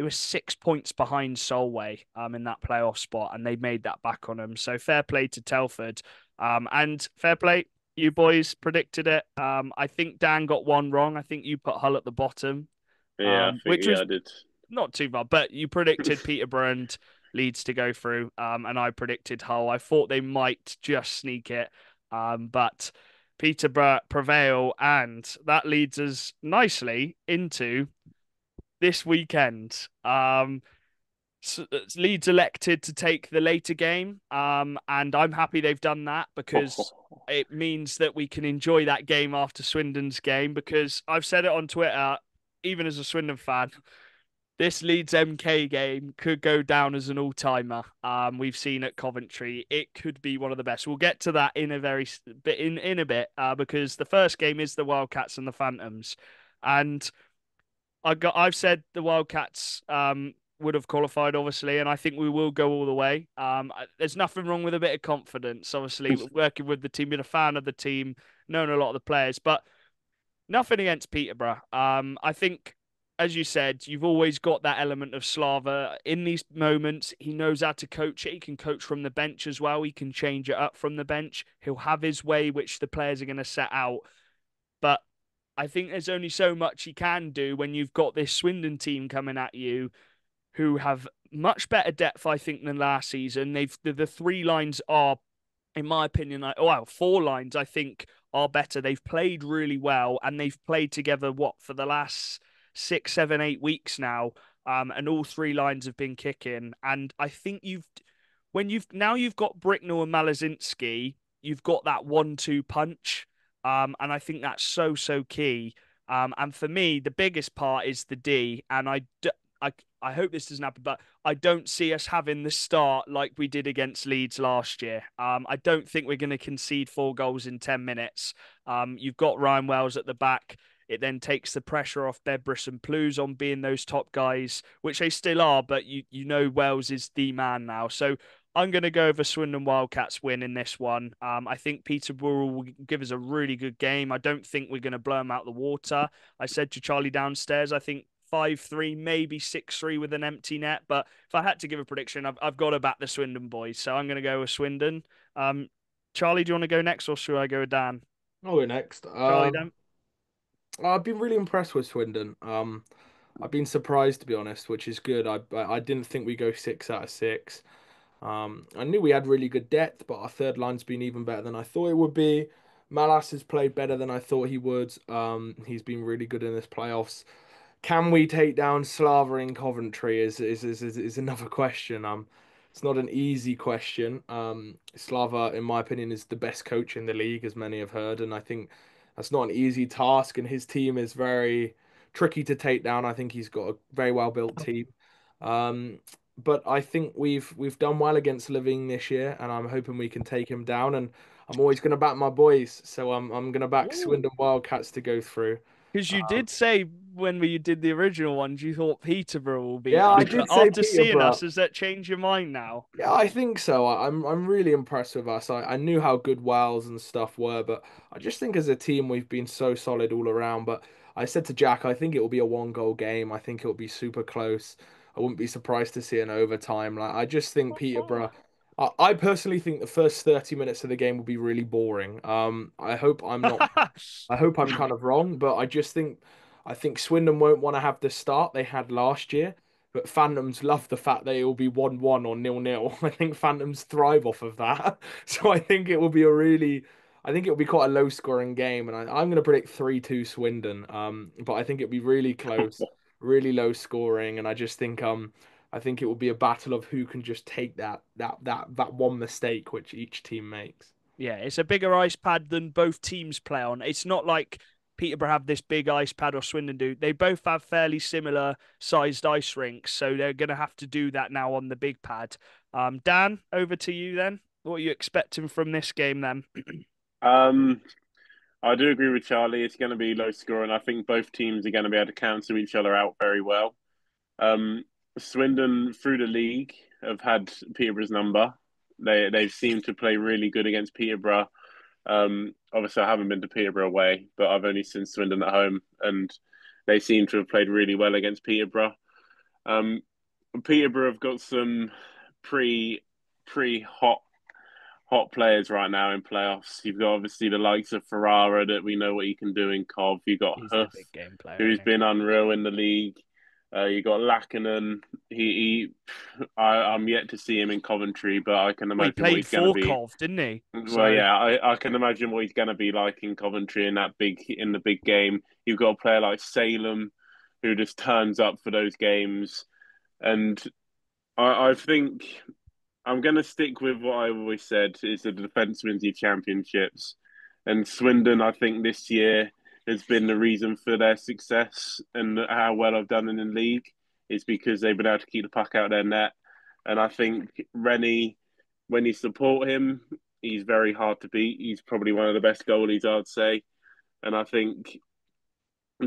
6 points behind Solway in that playoff spot, and they made that back on them. So fair play to Telford. And fair play, you boys predicted it. I think Dan got one wrong. I think you put Hull at the bottom, Yeah, I think which was I did. not too bad, but you predicted Peterborough and Leeds to go through, and I predicted Hull. I thought they might just sneak it, but Peterborough prevail, and that leads us nicely into this weekend. Leeds elected to take the later game, and I'm happy they've done that because it means that we can enjoy that game after Swindon's game. Because I've said it on Twitter, even as a Swindon fan, this Leeds MK game could go down as an all-timer. We've seen at Coventry, it could be one of the best. We'll get to that in a very bit in a bit, because the first game is the Wildcats and the Phantoms, and I've said the Wildcats would have qualified, obviously, and I think we will go all the way. There's nothing wrong with a bit of confidence. Obviously, working with the team, being a fan of the team, knowing a lot of the players, but nothing against Peterborough. I think, as you said, you've always got that element of Slava in these moments. He knows how to coach it. He can coach from the bench as well. He can change it up from the bench. He'll have his way, which the players are going to set out. But I think there's only so much he can do when you've got this Swindon team coming at you who have much better depth, I think, than last season. The three lines are, in my opinion, like, well, four lines I think are better. They've played really well, and they've played together for the last 6, 7, 8 weeks now. And all three lines have been kicking. And I think you've got Bricknell and Malazinski, you've got that 1-2 punch. And I think that's so key. And for me, the biggest part is the D. And I, I hope this doesn't happen, but I don't see us having the start like we did against Leeds last year. I don't think we're going to concede 4 goals in 10 minutes. You've got Ryan Wells at the back. It then takes the pressure off Bedbris and Plews on being those top guys, which they still are, but you know Wells is the man now. So I'm going to go over Swindon Wildcats win in this one. I think Peterborough will give us a really good game. I don't think we're going to blow them out the water. I said to Charlie downstairs, I think 5-3, maybe 6-3 with an empty net. But if I had to give a prediction, I've got to back the Swindon boys. So I'm going to go with Swindon. Charlie, do you want to go next or should I go with Dan? I'll go next. Charlie, Dan? I've been really impressed with Swindon. I've been surprised to be honest, which is good. I didn't think we go 6 out of 6. I knew we had really good depth, but our third line's been even better than I thought it would be. Malas has played better than I thought he would. He's been really good in this playoffs. Can we take down Slava in Coventry is another question. It's not an easy question. Slava, in my opinion, is the best coach in the league, as many have heard, and I think that's not an easy task. And his team is very tricky to take down. I think he's got a very well built team. Um, but I think we've done well against Living this year, and I'm hoping we can take him down. And I'm always going to back my boys, so I'm going to back Swindon Wildcats to go through. Because you did say when you did the original ones, you thought Peterborough will beat Yeah, I us. But did say after seeing us, Peterborough. has that changed your mind now? Yeah, I think so. I'm really impressed with us. I knew how good Wales and stuff were, but I just think as a team we've been so solid all around. But I said to Jack, I think it will be a 1 goal game. I think it will be super close. I wouldn't be surprised to see an overtime. Like I just think Peterborough. I personally think the first 30 minutes of the game will be really boring. I hope I'm not. I hope I'm kind of wrong, but I think Swindon won't want to have the start they had last year. But Phantoms love the fact that it will be 1-1 or 0-0. I think Phantoms thrive off of that. So I think it will be I think it will be quite a low scoring game. And I'm going to predict 3-2 Swindon. But I think it'll be really close, really low scoring. And I think it will be a battle of who can just take that one mistake which each team makes. Yeah, it's a bigger ice pad than both teams play on. It's not like Peterborough have this big ice pad or Swindon do. They both have fairly similar sized ice rinks, so they're going to have to do that now on the big pad. Dan, over to you then. What are you expecting from this game then? Um, I do agree with Charlie. It's going to be low scoring. I think both teams are going to be able to cancel each other out very well. Um, Swindon through the league have had Peterborough's number. They've seemed to play really good against Peterborough. Obviously, I haven't been to Peterborough away, but I've only seen Swindon at home, and they seem to have played really well against Peterborough. Um, Peterborough have got some pre hot players right now in playoffs. You've got obviously the likes of Ferrara that we know what he can do in Cov. You've got He's the Huth, big game player, who's isn't he? been unreal in the league. You got Lackinen. I'm yet to see him in Coventry, but I can Well, he imagine what played he's going to for be. Cov, didn't he? Well, So yeah, I can imagine what he's going to be like in Coventry in the big game. You've got a player like Salem, who just turns up for those games, and I think I'm going to stick with what I always said: is the defence wins your championships, and Swindon, I think this year has been the reason for their success and how well I've done in the league is because they've been able to keep the puck out their net, and I think Rennie, when you support him, he's very hard to beat. He's probably one of the best goalies, I'd say. And I think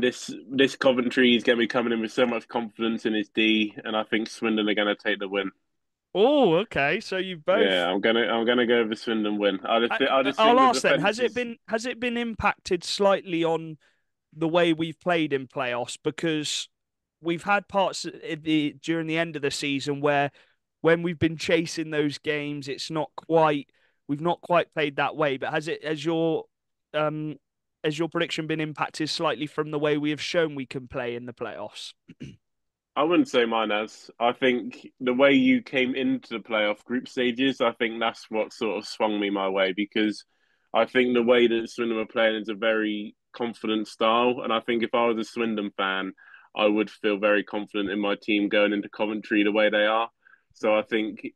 this Coventry is going to be coming in with so much confidence in his D, and I think Swindon are going to take the win. Oh, okay. So you Yeah, both. I'm gonna go with the Swindon win. I just I'll think the ask then. defense is Has it been impacted slightly on the way we've played in playoffs? Because we've had parts during the end of the season where when we've been chasing those games, it's not quite we've not quite played that way. But um has your prediction been impacted slightly from the way we have shown we can play in the playoffs? I wouldn't say mine as. I think the way you came into the playoff group stages, I think that's what sort of swung me my way because I think the way that Swindon were playing is a very confident style. And I think if I was a Swindon fan, I would feel very confident in my team going into Coventry the way they are. So I think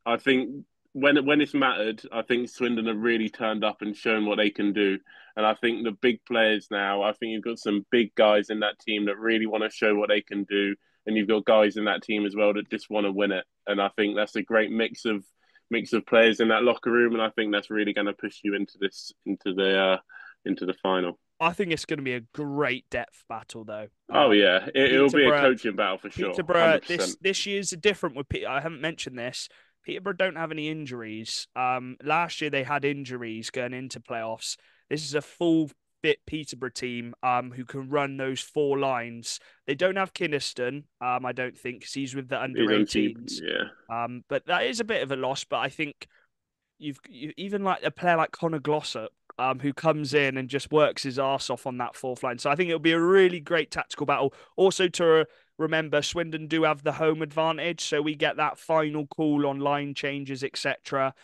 when it's mattered, I think Swindon have really turned up and shown what they can do. And I think the big players now, I think you've got some big guys in that team that really want to show what they can do, and you've got guys in that team as well that just want to win it. And I think that's a great mix of players in that locker room, and I think that's really going to push you into the final. I think it's going to be a great depth battle, though. Oh yeah, it'll be a Peterborough coaching battle for sure, Peterborough 100%. this year's different with I haven't mentioned this. Peterborough don't have any injuries. Last year they had injuries going into playoffs. This is a full fit Peterborough team who can run those four lines. They don't have Kinniston, I don't think, 'cause he's with the under He's on cheap, 18s. yeah. But that is a bit of a loss. But I think even like a player like Connor Glossop, who comes in and just works his ass off on that fourth line. So I think it'll be a really great tactical battle. Also to remember, Swindon do have the home advantage, so we get that final call on line changes, etc.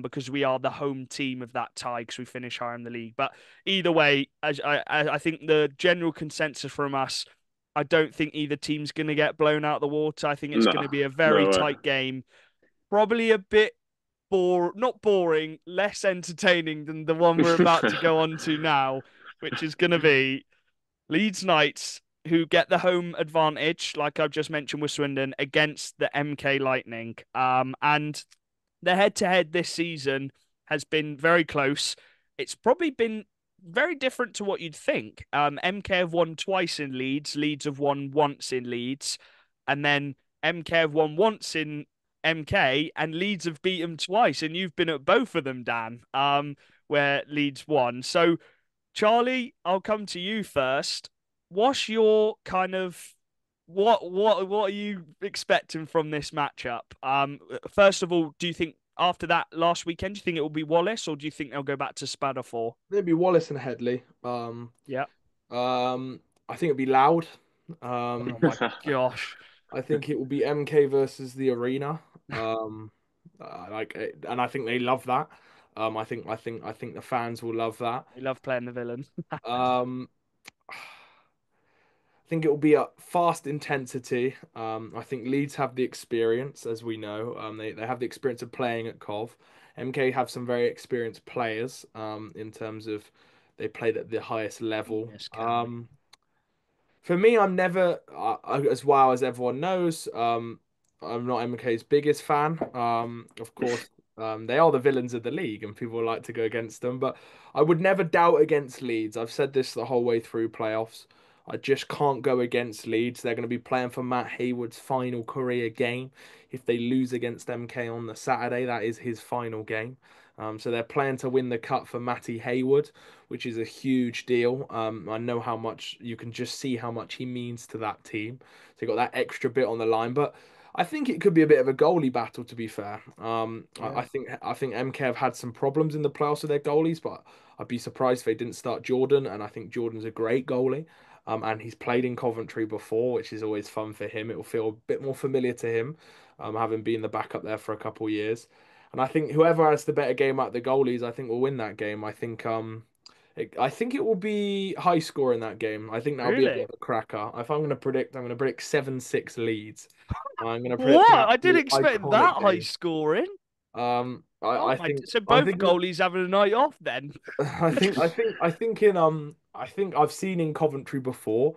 Because we are the home team of that tie because we finish higher in the league. But either way, I think the general consensus from us, I don't think either team's going to get blown out of the water. I think it's No, going to be a very no way. tight game, probably a bit not boring, less entertaining than the one we're about to go on to now, which is going to be Leeds Knights, who get the home advantage, like I've just mentioned with Swindon, against the MK Lightning. And the head-to-head this season has been very close. It's probably been very different to what you'd think. MK have won twice in Leeds. Leeds have won once in Leeds, and then MK have won once in MK, and Leeds have beat them twice. And you've been at both of them, Dan. Where Leeds won. So, Charlie, I'll come to you first. What's your kind of what are you expecting from this matchup? First of all, do you think after that last weekend, do you think it will be Wallace, or do you think they'll go back to Spadafor? Maybe Wallace and Headley. Yeah. I think it'll be loud. Oh Um, my gosh. I think it will be MK versus the Arena. And I think they love that. I think the fans will love that. They love playing the villain. Um, I think it will be a fast intensity. I think Leeds have the experience, as we know. They have the experience of playing at Cov. MK have some very experienced players. In terms of they played at the highest level. Genius, Cam. For me, I'm never, as well as everyone knows, I'm not MK's biggest fan. Of course, they are the villains of the league, and people like to go against them. But I would never doubt against Leeds. I've said this the whole way through playoffs. I just can't go against Leeds. They're going to be playing for Matt Hayward's final career game. If they lose against MK on the Saturday, that is his final game. So they're playing to win the cup for Matty Hayward, which is a huge deal. I know how much you can just see how much he means to that team. So you got that extra bit on the line, but I think it could be a bit of a goalie battle. To be fair, Yeah. I think MK have had some problems in the playoffs with their goalies, but I'd be surprised if they didn't start Jordan. And I think Jordan's a great goalie. And he's played in Coventry before, which is always fun for him. It will feel a bit more familiar to him, having been the backup there for a couple of years. And I think whoever has the better game at the goalies, I think will win that game. I think it will be high score in that game. I think that'll be a bit Really? of a cracker. If I'm going to predict 7-6 leads. I'm going to predict an What? I didn't absolute expect iconic that high game. scoring. Oh I my! think So I both think goalies having a night off then. I think I've seen in Coventry before.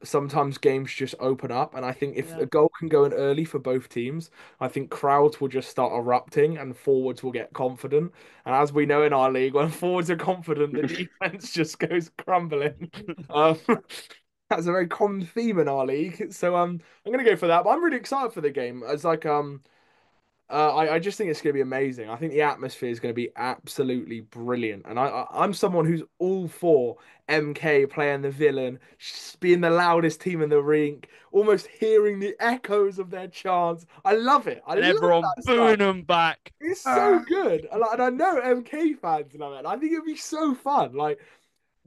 Sometimes games just open up, and I think if Yeah. a goal can go in early for both teams, I think crowds will just start erupting and forwards will get confident. And as we know in our league, when forwards are confident, the defense just goes crumbling. Um, That's a very common theme in our league. So I'm gonna go for that. But I'm really excited for the game. It's like I just think it's going to be amazing. I think the atmosphere is going to be absolutely brilliant. And I'm someone who's all for MK playing the villain, being the loudest team in the rink, almost hearing the echoes of their chants. I love it. I And love everyone that stuff. booing them back. It's so Ah. good. And I know MK fans love it. And I think it'd be so fun. Like,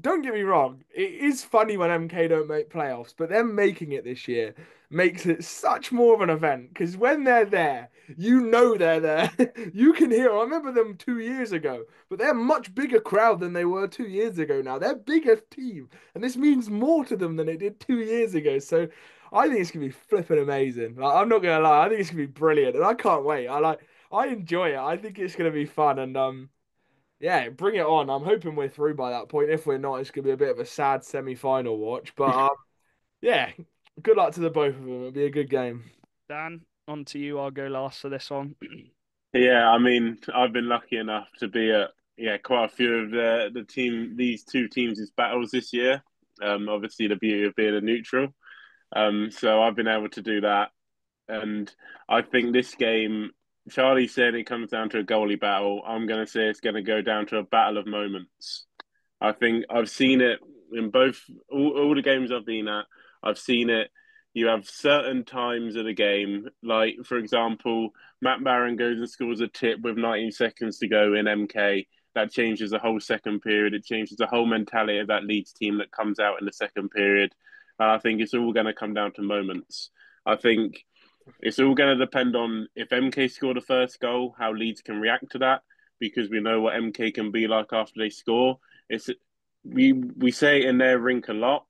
don't get me wrong, it is funny when MK don't make playoffs, but them making it this year makes it such more of an event because when they're there, you know they're there. You can hear. I remember them 2 years ago, but they're a much bigger crowd than they were 2 years ago now. They're a bigger team, and this means more to them than it did 2 years ago. So I think it's gonna be flipping amazing. Like, I'm not gonna lie, I think it's gonna be brilliant, and I can't wait. I enjoy it. I think it's gonna be fun, and yeah, bring it on. I'm hoping we're through by that point. If we're not, it's gonna be a bit of a sad semi-final watch. But yeah, good luck to the both of them. It'll be a good game. Dan, on to you. I'll go last for this one. Yeah, I mean, I've been lucky enough to be at quite a few of these two teams' battles this year. Obviously the beauty of being a neutral. So I've been able to do that, and I think this game, Charlie said it comes down to a goalie battle. I'm going to say it's going to go down to a battle of moments. I think I've seen it in all the games I've been at. I've seen it. You have certain times of the game, like for example, Matt Barron goes and scores a tip with 19 seconds to go in MK. That changes the whole second period. It changes the whole mentality of that Leeds team that comes out in the second period. And I think it's all going to come down to moments. I think it's all going to depend on if MK score the first goal, how Leeds can react to that, because we know what MK can be like after they score. It's we say it in their rink a lot.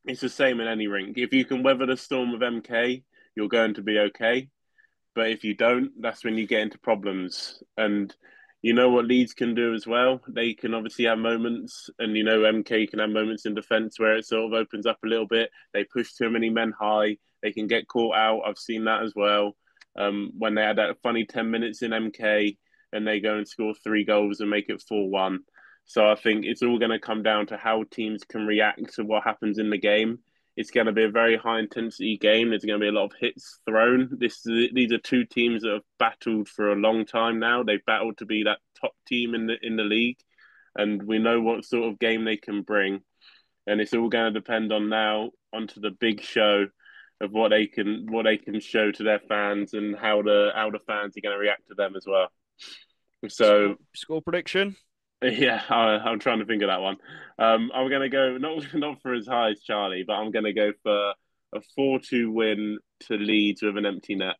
It's the same in any rink. If you can weather the storm of MK, you're going to be okay. But if you don't, that's when you get into problems. And you know what Leeds can do as well? They can obviously have moments, and you know MK can have moments in defence where it sort of opens up a little bit. They push too many men high. They can get caught out. I've seen that as well. When they had that funny 10 minutes in MK and they go and score 3 goals and make it 4-1. So I think it's all going to come down to how teams can react to what happens in the game. It's going to be a very high intensity game. There's going to be a lot of hits thrown. These are two teams that have battled for a long time now. They've battled to be that top team in the league, and we know what sort of game they can bring. And it's all going to depend on now onto the big show of what they can show to their fans and how the fans are going to react to them as well. So Score prediction. yeah, I'm trying to think of that one. I'm going to go not for as high as Charlie, but I'm going to go for a 4-2 win to Leeds with an empty net.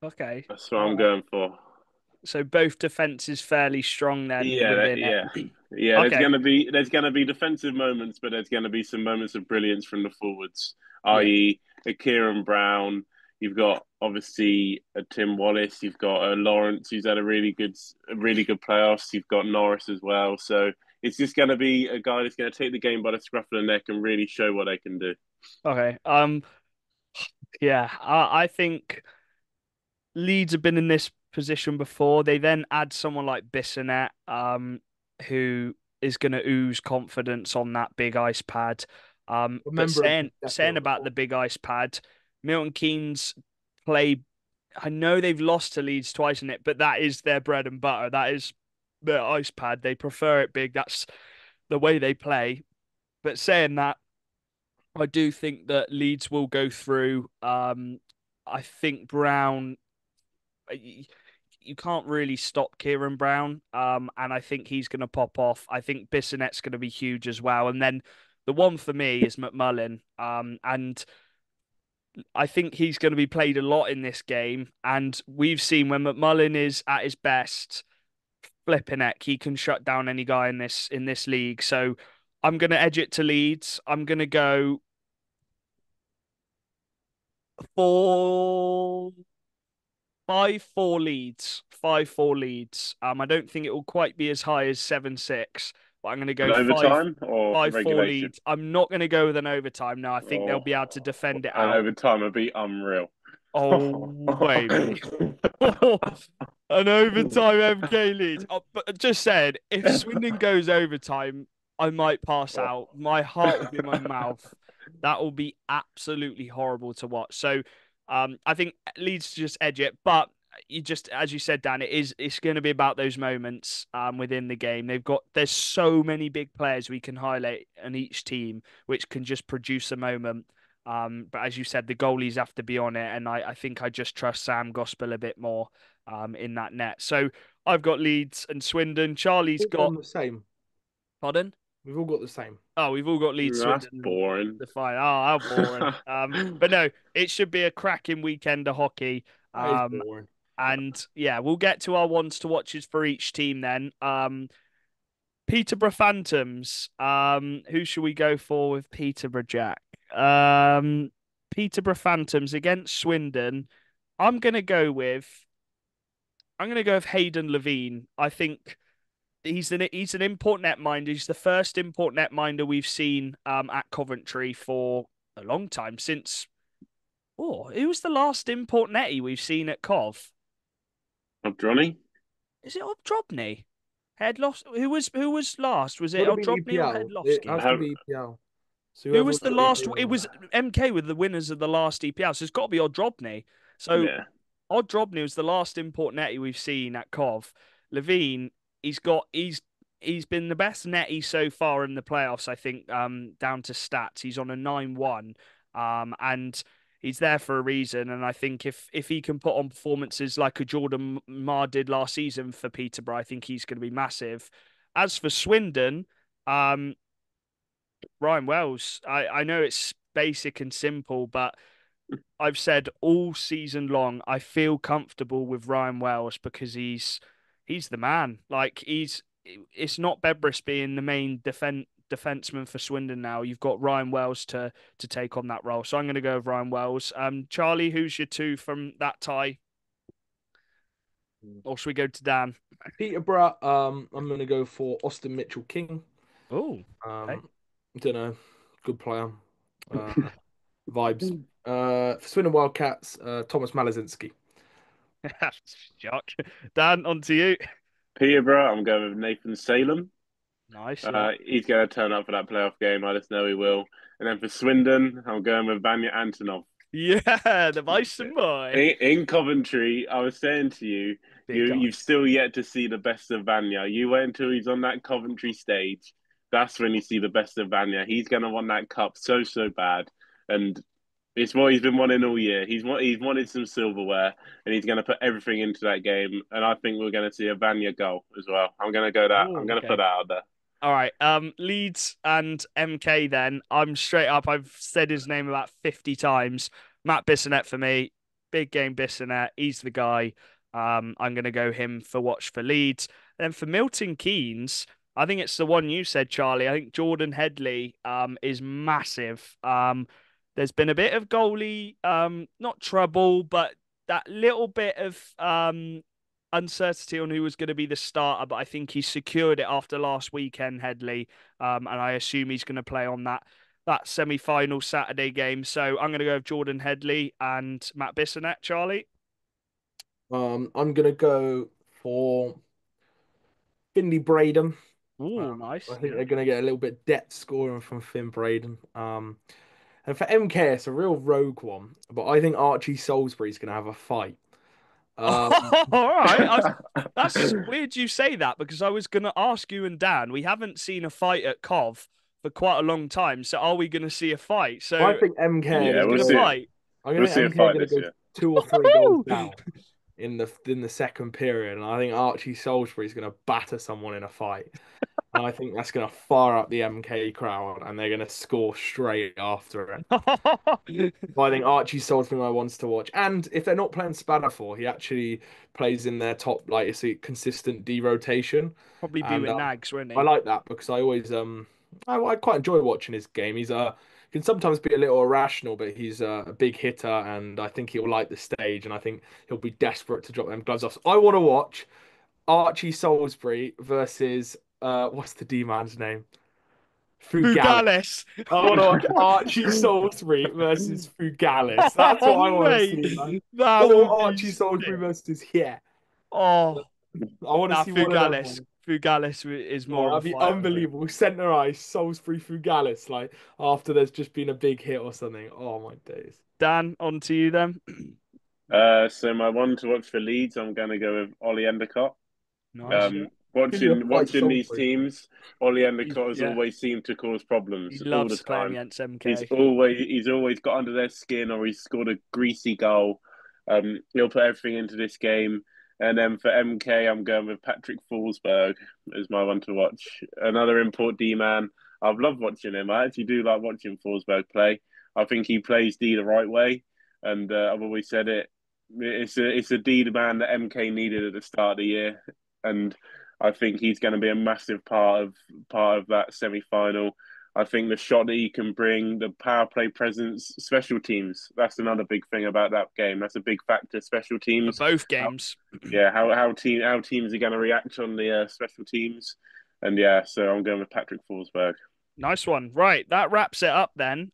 Okay. That's what All I'm right. going for. So both defenses fairly strong then within it. Yeah. Okay. There's gonna be defensive moments, but there's gonna be some moments of brilliance from the forwards, Yeah. i.e., a Kieran Brown. You've got obviously a Tim Wallace. You've got a Lawrence who's had a really good playoffs. You've got Norris as well. So it's just gonna be a guy that's gonna take the game by the scruff of the neck and really show what they can do. Okay. Yeah. I think Leeds have been in this position before. They then add someone like Bissonnette, who is going to ooze confidence on that big ice pad. But Remember him from saying Sheffield as about the well. big ice pad, Milton Keynes play. I know they've lost to Leeds twice in it, but that is their bread and butter. That is their ice pad. They prefer it big. That's the way they play. But saying that, I do think that Leeds will go through. I think Brown you can't really stop Kieran Brown. And I think he's going to pop off. I think Bissonnette's going to be huge as well. And then the one for me is McMullen. And I think he's going to be played a lot in this game. And we've seen when McMullen is at his best, flipping heck, he can shut down any guy in this league. So I'm going to edge it to Leeds. I'm going to go 4 5-4 leads. 5-4 leads. I don't think it will quite be as high as 7-6, but I'm gonna An go overtime or 5-4 regulation? leads. I'm not gonna go with an overtime. No, I think they'll Or be able to defend it an out. overtime would be unreal. Oh baby. An overtime MK lead. Oh, but just saying, if Swindon goes overtime, I might pass Oh. out. My heart will be in my mouth. That will be absolutely horrible to watch. So, I think Leeds just edge it, but you just, as you said, Dan, it's going to be about those moments within the game. There's so many big players we can highlight on each team, which can just produce a moment. But as you said, the goalies have to be on it, and I think I just trust Sam Gospel a bit more in that net. So I've got Leeds and Swindon. Charlie's All done got, the same. pardon? We've all got the same. Oh, we've all got Leeds, That's Swindon, and boring. the final. Oh, how boring. But no, it should be a cracking weekend of hockey. That is Um, boring. and yeah, we'll get to our ones to watches for each team then. Peterborough Phantoms. Who should we go for with Peterborough Jack? Um, Peterborough Phantoms against Swindon. I'm gonna go with I'm gonna go with Hayden Levine. I think he's an import netminder. He's the first import netminder we've seen at Coventry for a long time since. Oh, who was the last import netty we've seen at Cov? Johnny? Is it Odrobny? Headlos? Who was last? Was it Would have been Odrobny or EPL. It Headlowski? has to be EPL. So Who whoever was was the at last? It EPL. was MK with the winners of the last EPL. So it's got to be Odrobny. So Yeah. Odrobny was the last import netty we've seen at Cov. Levine, he's been the best netty so far in the playoffs. I think down to stats, he's on a 9-1, and he's there for a reason. And I think if he can put on performances like a Jordan Marr did last season for Peterborough, I think he's going to be massive. As for Swindon, um, Ryan Wells, I know it's basic and simple, but I've said all season long, I feel comfortable with Ryan Wells because he's the man. Like it's not Bebris being the main defenseman for Swindon now. You've got Ryan Wells to take on that role. So I'm going to go with Ryan Wells. Charlie, who's your two from that tie? Or should we go to Dan? Peterborough, I'm going to go for Austin Mitchell King. Oh, okay. Don't know, good player. Uh, vibes. For Swindon Wildcats, Thomas Malazinski. Shock. Dan, on to you. Peterborough, I'm going with Nathan Salem. Nice, yeah. He's going to turn up for that playoff game. I just know he will. And then for Swindon, I'm going with Vanya Antonov. Yeah, the Bison boy. In Coventry, I was saying to you, Big you've eyes. still yet to see the best of Vanya. You wait until he's on that Coventry stage. That's when you see the best of Vanya. He's going to want that cup so bad, and it's what he's been wanting all year. He's wanted some silverware, and he's going to put everything into that game. And I think we're going to see a Vanya goal as well. I'm going to go that. I'm Oh, going to put okay. that out there. All right. Leeds and MK then. I'm straight up. I've said his name about 50 times. Matt Bissonnette for me. Big game Bissonnette. He's the guy. I'm gonna go him for watch for Leeds. Then for Milton Keynes, I think it's the one you said, Charlie. I think Jordan Headley is massive. There's been a bit of goalie not trouble, but that little bit of uncertainty on who was going to be the starter, but I think he secured it after last weekend, Headley, and I assume he's going to play on that semi-final Saturday game. So I'm going to go with Jordan Headley and Matt Bissonnette. Charlie. I'm going to go for Finley Braden. Oh, I nice. think Yeah. they're going to get a little bit depth scoring from Finn Braden. And for MK, it's a real rogue one, but I think Archie Salisbury's going to have a fight. Oh, Um, all right. That's weird you say that because I was going to ask you and Dan. We haven't seen a fight at Cov for quite a long time. So are we going to see a fight? I So think MK Yeah, who's is going we'll to going see to. it. fight? I'm going We'll to see a think MK are fight going to this go year. 2 or 3 goals down in the second period, and I think Archie Salisbury's going to batter someone in a fight. And I think that's going to fire up the MK crowd, and they're going to score straight after it. But I think Archie Salisbury I wants to watch, and if they're not playing Spanafor, he actually plays in their top, like it's a consistent D rotation, Probably be and with Nags, won't I he? like that because I always I quite enjoy watching his game. He's can sometimes be a little irrational, but he's a big hitter, and I think he'll like the stage, and I think he'll be desperate to drop them gloves off. So I want to watch Archie Salisbury versus what's the D man's name? Fugalis. Fugales. I want to watch Archie Salisbury versus Fugalis. That's what Oh, I want to mate, see, man. that would Or be Archie Salisbury sick. versus here. Oh, I want to nah, see one of them. Fugales. Man. Fugalis is Oh, more of a that'd be fighter, though. unbelievable. Centre ice, Salisbury Fugalis, like after there's just been a big hit or something. Oh my days. Dan, on to you then. So my one to watch for Leeds, I'm going to go with Ollie Endicott. Nice. Can you fight Watching these Salisbury? teams, Ollie Endicott has Yeah, always seemed to cause he problems all the loves playing time. against MK. He's always got under their skin or he's scored a greasy goal. He'll put everything into this game. And then for MK, I'm going with Patrick Forsberg as my one to watch. Another import D man. I've loved watching him. I actually do like watching Forsberg play. I think he plays D the right way, and I've always said it. It's a D man that MK needed at the start of the year, and I think he's going to be a massive part of that semi final. I think the shot that he can bring, the power play presence, special teams. That's another big thing about that game. That's a big factor. Special For teams. both How, games. yeah, how teams are going to react on the special teams, and yeah, so I'm going with Patrick Forsberg. Nice one. Right, that wraps it up then.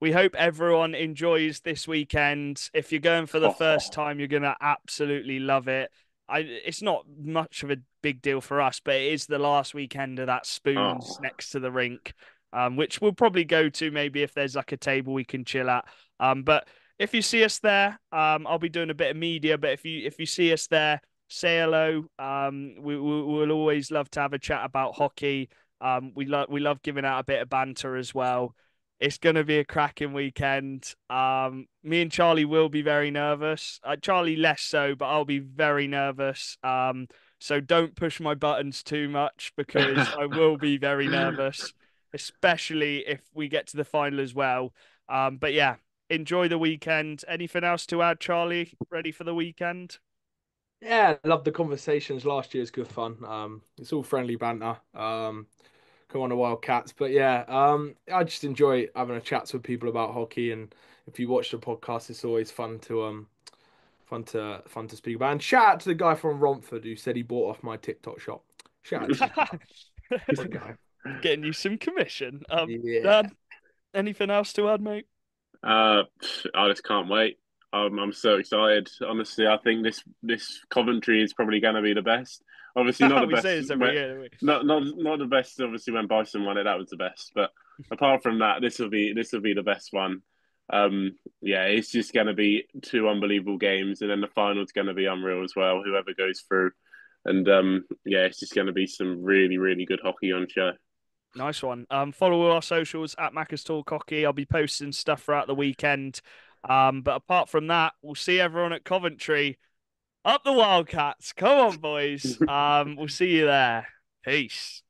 We hope everyone enjoys this weekend. If you're going for the first time, you're gonna absolutely love it. It's not much of a big deal for us, but it is the last weekend of that Spoons Oh, next to the rink, which we'll probably go to maybe if there's like a table we can chill at. But if you see us there, I'll be doing a bit of media. But if you see us there, say hello. We'll always love to have a chat about hockey. We love giving out a bit of banter as well. It's going to be a cracking weekend. Me and Charlie will be very nervous. Charlie less so, but I'll be very nervous. So don't push my buttons too much because I will be very nervous, especially if we get to the final as well. But yeah, enjoy the weekend. Anything else to add, Charlie? Ready for the weekend? Yeah, love the conversations. Last year's good fun. It's all friendly banter. Come on the Wildcats. But yeah, I just enjoy having a chats with people about hockey. And if you watch the podcast, it's always fun to speak about. And shout out to the guy from Romford who said he bought off my TikTok shop. Shout out to you. Good guy. Getting you some commission. Yeah. Dad, anything else to add, mate? uh, I just can't wait. I'm so excited. Honestly, I think this Coventry is probably going to be the best. Obviously, not the We say best. this every year, don't we? Not the best. Obviously, when Bison won it, that was the best. But apart from that, this will be the best one. Yeah, it's just going to be two unbelievable games, and then the final's going to be unreal as well. Whoever goes through, and yeah, it's just going to be some really good hockey on show. Nice one. Follow all our socials at Macca's Talk Hockey. I'll be posting stuff throughout the weekend. But apart from that, we'll see everyone at Coventry. Up the Wildcats. Come on, boys. We'll see you there. Peace.